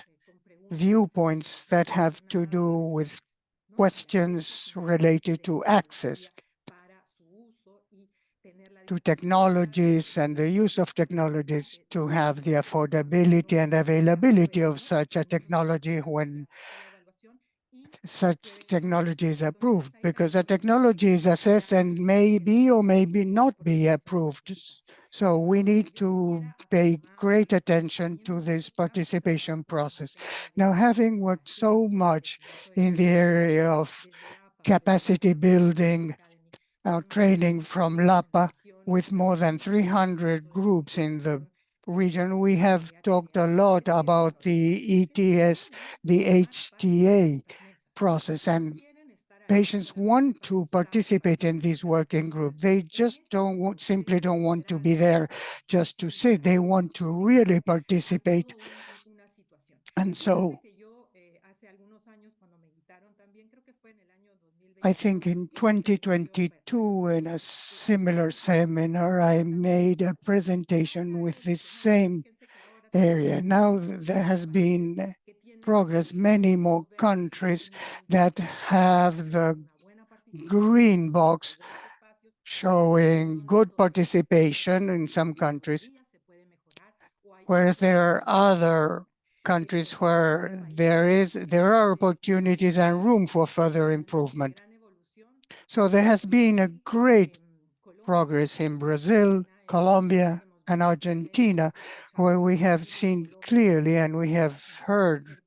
viewpoints that have to do with questions related to access to technologies and the use of technologies, to have the affordability and availability of such a technology when such technology is approved, because a technology is assessed and may be or may not be approved. So we need to pay great attention to this participation process. Now, having worked so much in the area of capacity building, training from LAPA, with more than 300 groups in the region, we have talked a lot about the ETS, the HTA process, and patients want to participate in this working group. They just simply don't want to be there just to sit. They want to really participate. And so I think in 2022, in a similar seminar, I made a presentation with this same area. Now there has been progress, many more countries that have the green box showing good participation in some countries, whereas there are other countries where there are opportunities and room for further improvement. So there has been a great progress in Brazil, Colombia, and Argentina, where we have seen clearly, and we have heard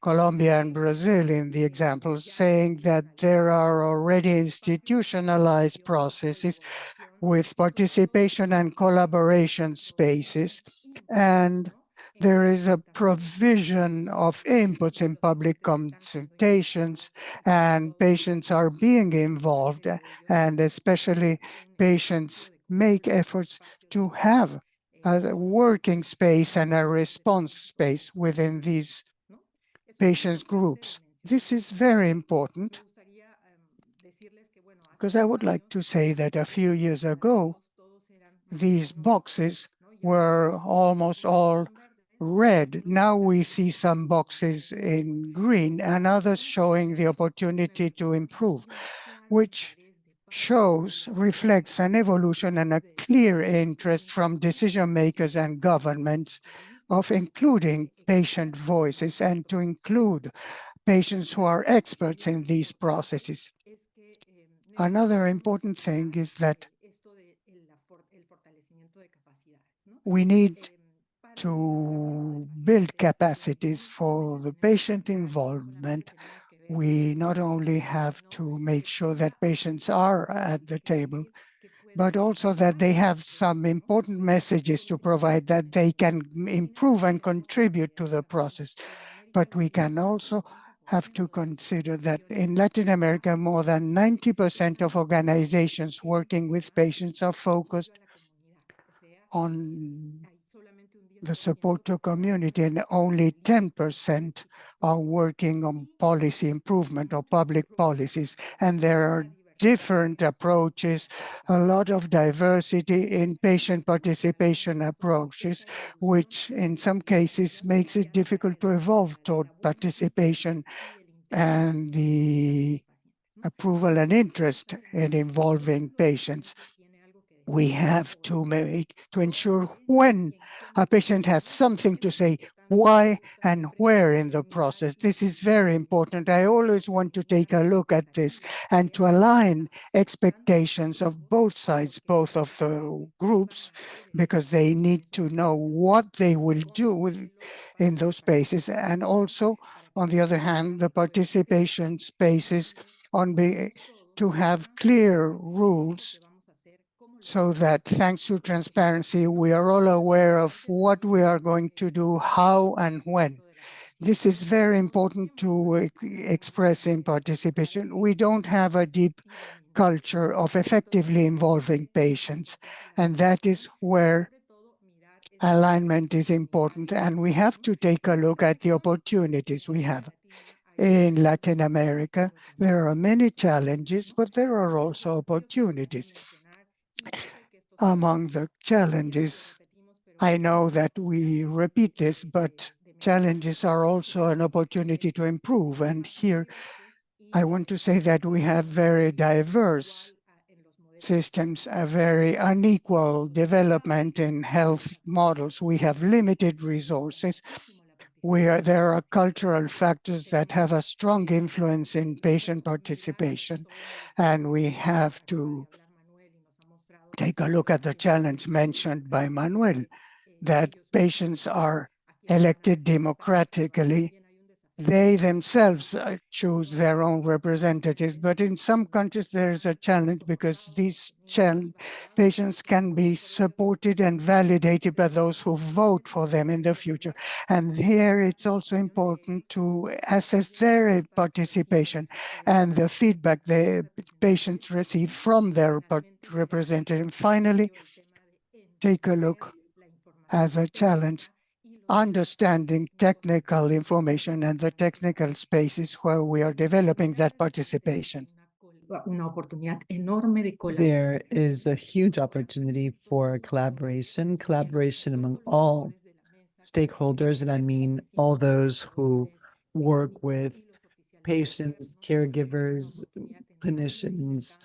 Colombia and Brazil in the examples, saying that there are already institutionalized processes with participation and collaboration spaces, and there is a provision of inputs in public consultations, and patients are being involved, and especially patients make efforts to have a working space and a response space within these patients groups. This is very important because I would like to say that a few years ago, these boxes were almost all red. Now we see some boxes in green and others showing the opportunity to improve, which reflects an evolution and a clear interest from decision makers and governments of including patient voices and to include patients who are experts in these processes. Another important thing is that we need to build capacities for the patient involvement. We not only have to make sure that patients are at the table, but also that they have some important messages to provide that they can improve and contribute to the process. But we can also have to consider that in Latin America, more than 90% of organizations working with patients are focused on the support to community, and only 10% are working on policy improvement or public policies. And there are different approaches, a lot of diversity in patient participation approaches, which in some cases makes it difficult to evolve toward participation and the approval and interest in involving patients. We have to ensure when a patient has something to say, why and where in the process. This is very important. I always want to take a look at this and to align expectations of both sides, both of the groups, because they need to know what they will do in those spaces. And also, on the other hand, the participation spaces to have clear rules so that thanks to transparency, we are all aware of what we are going to do, how and when. This is very important to express in participation. We don't have a deep culture of effectively involving patients, and that is where alignment is important. And we have to take a look at the opportunities we have. In Latin America, there are many challenges, but there are also opportunities. Among the challenges, I know that we repeat this, but challenges are also an opportunity to improve. And here, I want to say that we have very diverse systems, a very unequal development in health models. We have limited resources. There are cultural factors that have a strong influence in patient participation, and we have to take a look at the challenge mentioned by Manuel, that patients are elected democratically, they themselves choose their own representatives. But in some countries, there is a challenge because these patients can be supported and validated by those who vote for them in the future. And here it's also important to assess their participation and the feedback the patients receive from their representative. Finally, take a look as a challenge understanding technical information and the technical spaces where we are developing that participation. There is a huge opportunity for collaboration among all stakeholders, and I mean all those who work with patients, caregivers, clinicians,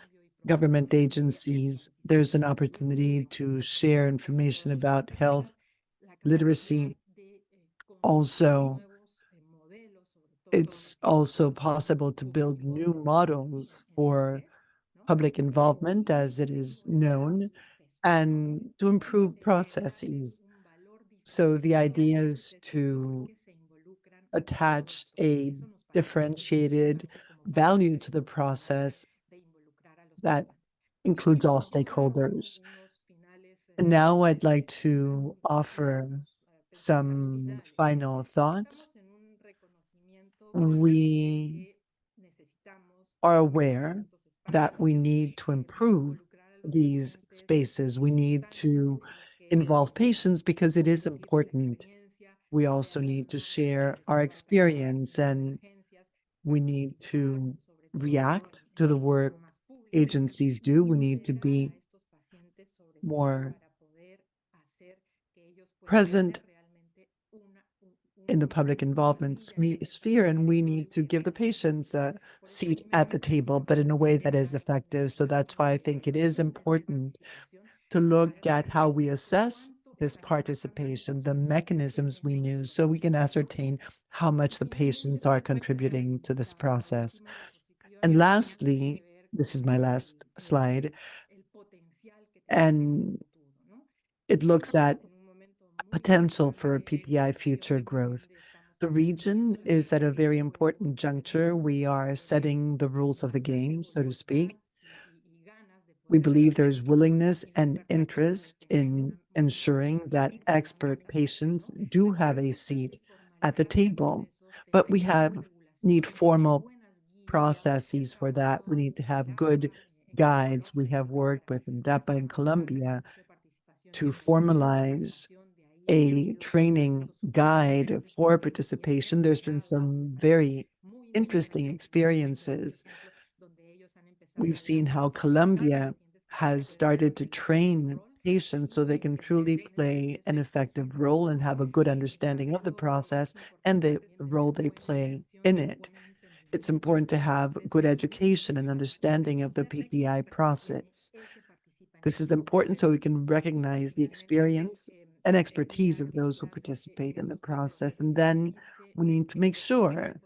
government agencies. There's an opportunity to share information about health literacy. Also, it's also possible to build new models for public involvement, as it is known, and to improve processes. So the idea is to attach a differentiated value to the process that includes all stakeholders. And now I'd like to offer some final thoughts. We are aware that we need to improve these spaces. We need to involve patients because it is important. We also need to share our experience, and we need to react to the work agencies do. We need to be more present in the public involvement sphere, and we need to give the patients a seat at the table, but in a way that is effective. So that's why I think it is important to look at how we assess this participation, the mechanisms we use, so we can ascertain how much the patients are contributing to this process. And lastly, this is my last slide, and it looks at potential for PPI future growth. The region is at a very important juncture. We are setting the rules of the game, so to speak. We believe there's willingness and interest in ensuring that expert patients do have a seat at the table, but we need formal processes for that. We need to have good guides. We have worked with INDAPA in Colombia to formalize a training guide for participation. There's been some very interesting experiences. We've seen how Colombia has started to train patients so they can truly play an effective role and have a good understanding of the process and the role they play in it. It's important to have good education and understanding of the PPI process. This is important so we can recognize the experience and expertise of those who participate in the process. And then we need to make sure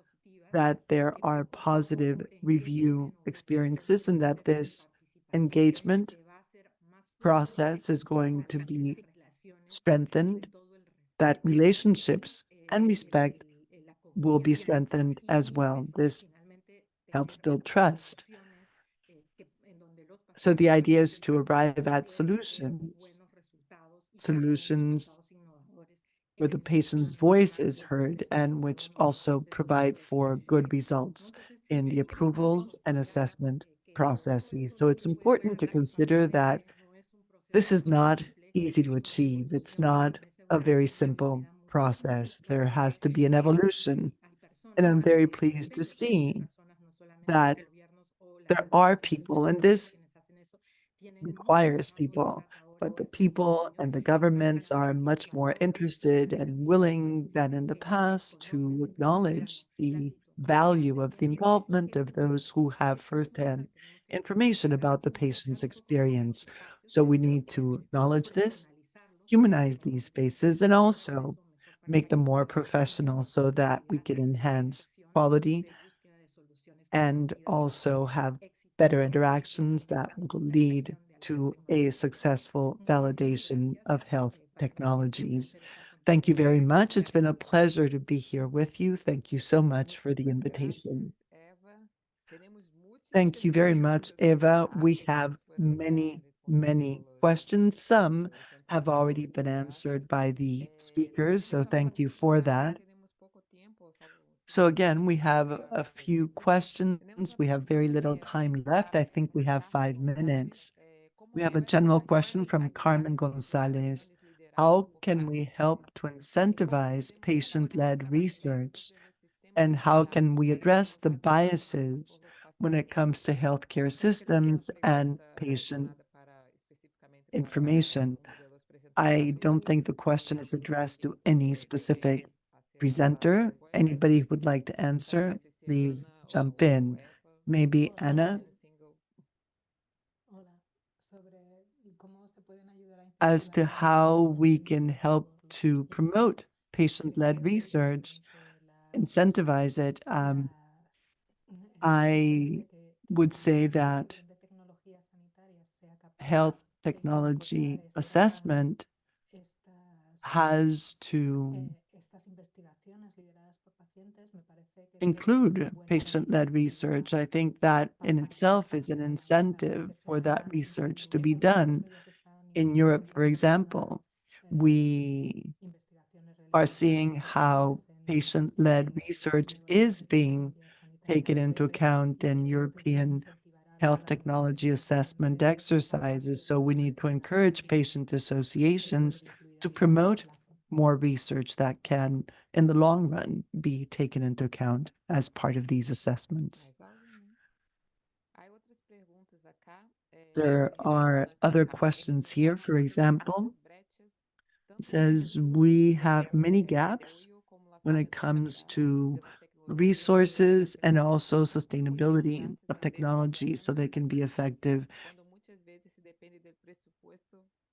that there are positive review experiences and that this engagement process is going to be strengthened, that relationships and respect will be strengthened as well. This helps build trust. So the idea is to arrive at solutions where the patient's voice is heard and which also provide for good results in the approvals and assessment processes. So it's important to consider that this is not easy to achieve. It's not a very simple process. There has to be an evolution. And I'm very pleased to see that there are people, and this requires people, but the people and the governments are much more interested and willing than in the past to acknowledge the value of the involvement of those who have firsthand information about the patient's experience. So we need to acknowledge this, humanize these spaces, and also make them more professional so that we can enhance quality and also have better interactions that will lead to a successful validation of health technologies. Thank you very much. It's been a pleasure to be here with you. Thank you so much for the invitation. Thank you very much, Eva. We have many, many questions. Some have already been answered by the speakers, so thank you for that. So again, we have a few questions. We have very little time left. I think we have 5 minutes. We have a general question from Carmen Gonzalez. How can we help to incentivize patient-led research? And how can we address the biases when it comes to healthcare systems and patient information? I don't think the question is addressed to any specific presenter. Anybody who would like to answer, please jump in. Maybe Anna? As to how we can help to promote patient-led research, incentivize it, I would say that health technology assessment has to include patient-led research. I think that in itself is an incentive for that research to be done. In Europe, for example, we are seeing how patient-led research is being taken into account in European health technology assessment exercises. So we need to encourage patient associations to promote more research that can, in the long run, be taken into account as part of these assessments. There are other questions here. For example, it says we have many gaps when it comes to resources and also sustainability of technology so they can be effective.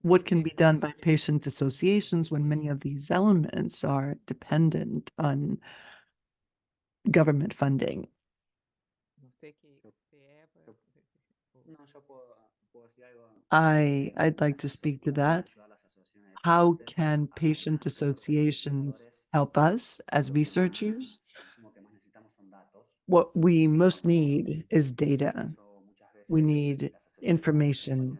What can be done by patient associations when many of these elements are dependent on government funding? I'd like to speak to that. How can patient associations help us as researchers? What we most need is data. We need information.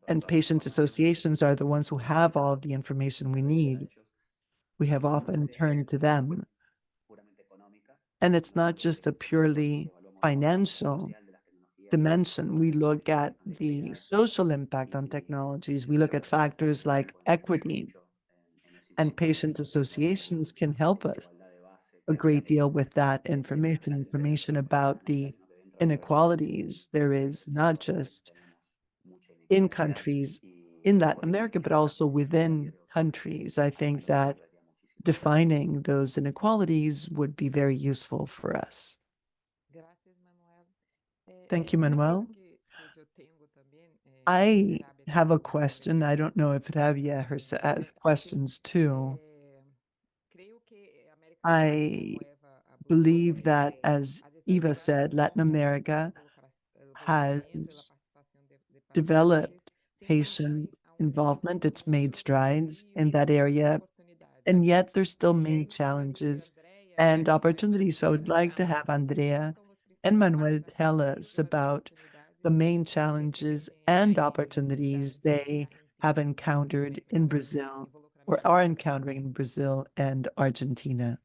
And patient associations are the ones who have all of the information we need. We have often turned to them. And it's not just a purely financial dimension. We look at the social impact on technologies. We look at factors like equity, and patient associations can help us a great deal with that information about the inequalities there is, not just in countries in Latin America, but also within countries. I think that defining those inequalities would be very useful for us. Thank you, Manuel. I have a question. I don't know if Ravia has questions too. I believe that, as Eva said, Latin America has developed patient involvement. It's made strides in that area, and yet there's still many challenges and opportunities. So I would like to have Andrea and Manuel tell us about the main challenges and opportunities they have encountered in Brazil or are encountering in Brazil and Argentina.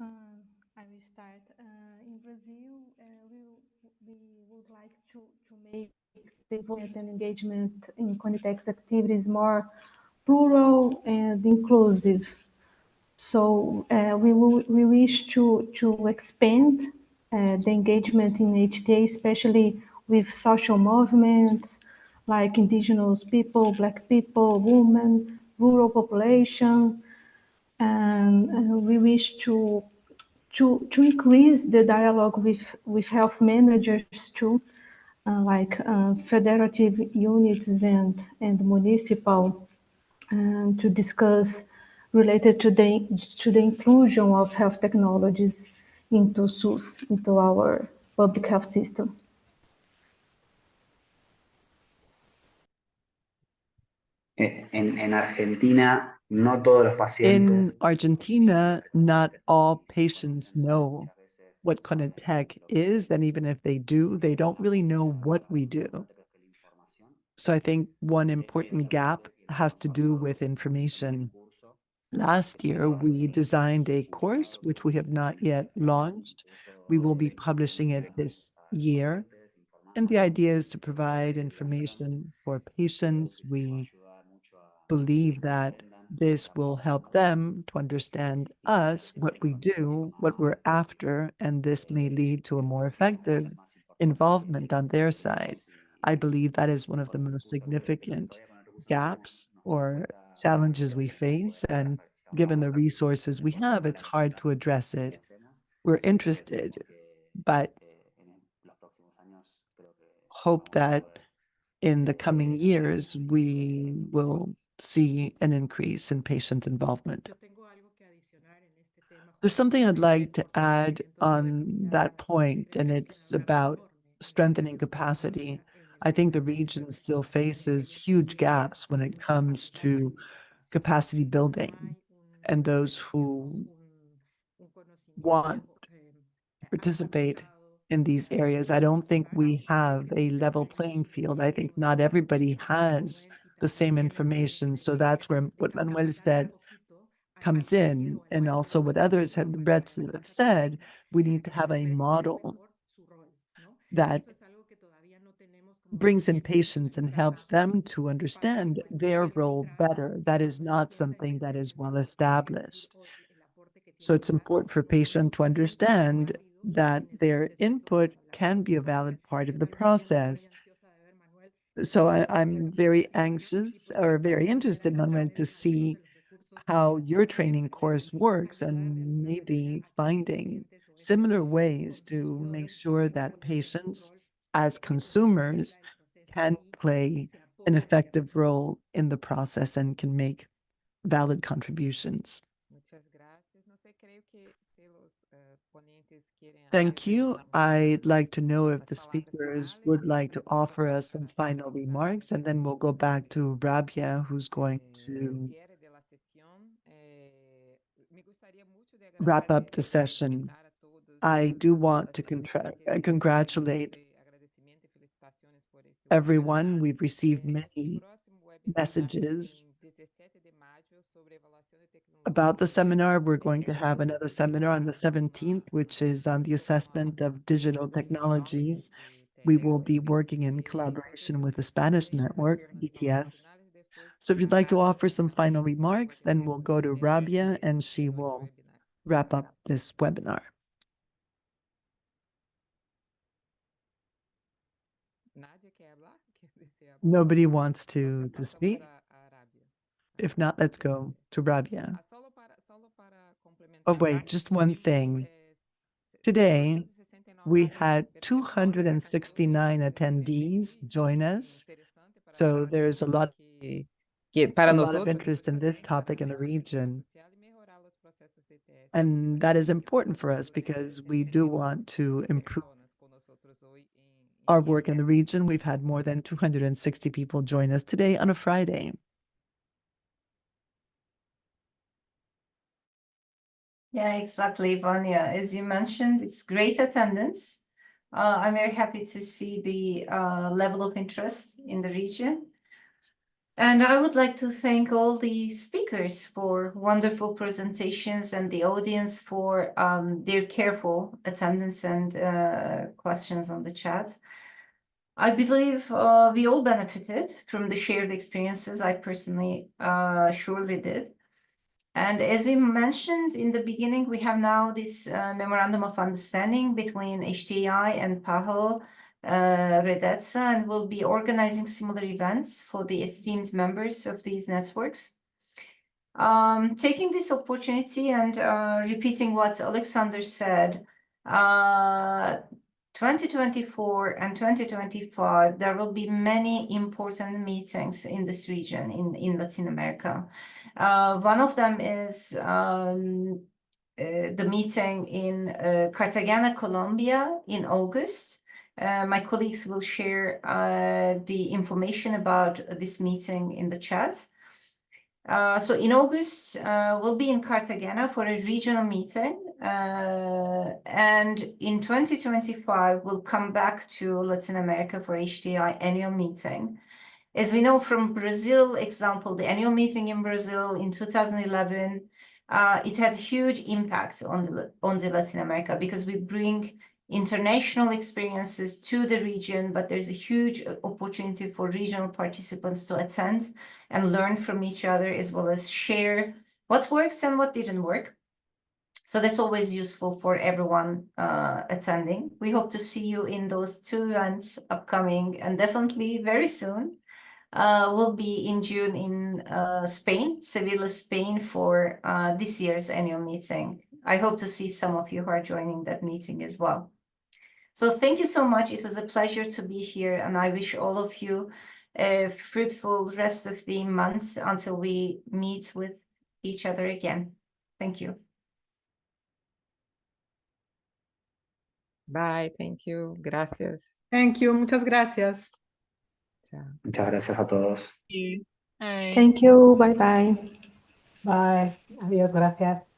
I will start. In Brazil, we would like to make the involvement and engagement in Conitex activities more plural and inclusive. So we wish to expand the engagement in HTA, especially with social movements like indigenous people, Black people, women, rural population, and we wish to increase the dialogue with health managers too, like federative units and municipal, and to discuss related to the inclusion of health technologies into SUS, into our public health system. En Argentina, no todos los In pacientes. Argentina, not all patients know what Conitec is, and even if they do, they don't really know what we do. So I think one important gap has to do with information. Last year, we designed a course, which we have not yet launched. We will be publishing it this year. And the idea is to provide information for patients. We believe that this will help them to understand us, what we do, what we're after, and this may lead to a more effective involvement on their side. I believe that is one of the most significant gaps or challenges we face, and given the resources we have, it's hard to address it. We're interested, but hope that in the coming years, we will see an increase in patient involvement. There's something I'd like to add on that point, and it's about strengthening capacity. I think the region still faces huge gaps when it comes to capacity building, and those who want to participate in these areas. I don't think we have a level playing field. I think not everybody has the same information. So that's where what Manuel said comes in, and also what others have said, we need to have a model that brings in patients and helps them to understand their role better. That is not something that is well established. So it's important for patients to understand that their input can be a valid part of the process. So I'm very anxious or very interested, Manuel, to see how your training course works and maybe finding similar ways to make sure that patients as consumers can play an effective role in the process and can make valid contributions. Thank you. I'd like to know if the speakers would like to offer us some final remarks, and then we'll go back to Rabia, who's going to wrap up the session. I do want to congratulate everyone. We've received many messages about the seminar. We're going to have another seminar on the 17th, which is on the assessment of digital technologies. We will be working in collaboration with the Spanish network, DTS. So if you'd like to offer some final remarks, then we'll go to Rabia and she will wrap up this webinar. Nobody wants to speak? If not, let's go to Rabia. Oh, wait, just one thing. Today, we had 269 attendees join us. So there's a lot of interest in this topic in the region. And that is important for us because we do want to improve our work in the region. We've had more than 260 people join us today on a Friday. Yeah, exactly, Vanya. As you mentioned, it's great attendance. I'm very happy to see the level of interest in the region. And I would like to thank all the speakers for wonderful presentations and the audience for their careful attendance and questions on the chat. I believe we all benefited from the shared experiences. I personally surely did. And as we mentioned in the beginning, we have now this memorandum of understanding between HTAi and PAHO, RedETSA, and we'll be organizing similar events for the esteemed members of these networks. Taking this opportunity and repeating what Alexander said, 2024 and 2025, there will be many important meetings in this region in Latin America. One of them is the meeting in Cartagena, Colombia in August. My colleagues will share the information about this meeting in the chat. So in August, we'll be in Cartagena for a regional meeting. And in 2025, we'll come back to Latin America for HTAi annual meeting. As we know from Brazil example, the annual meeting in Brazil in 2011, it had huge impact on the Latin America because we bring international experiences to the region, but there's a huge opportunity for regional participants to attend and learn from each other, as well as share what worked and what didn't work. So that's always useful for everyone attending. We hope to see you in those two events upcoming, and definitely very soon. We'll be in June in Spain, Sevilla, Spain, for this year's annual meeting. I hope to see some of you who are joining that meeting as well. So thank you so much. It was a pleasure to be here, and I wish all of you a fruitful rest of the month until we meet with each other again. Thank you. Bye. Thank you. Gracias. Thank you. Muchas gracias. Ciao. Muchas gracias a todos. Thank you. Bye. Thank you. Bye bye. Bye. Adiós, gracias.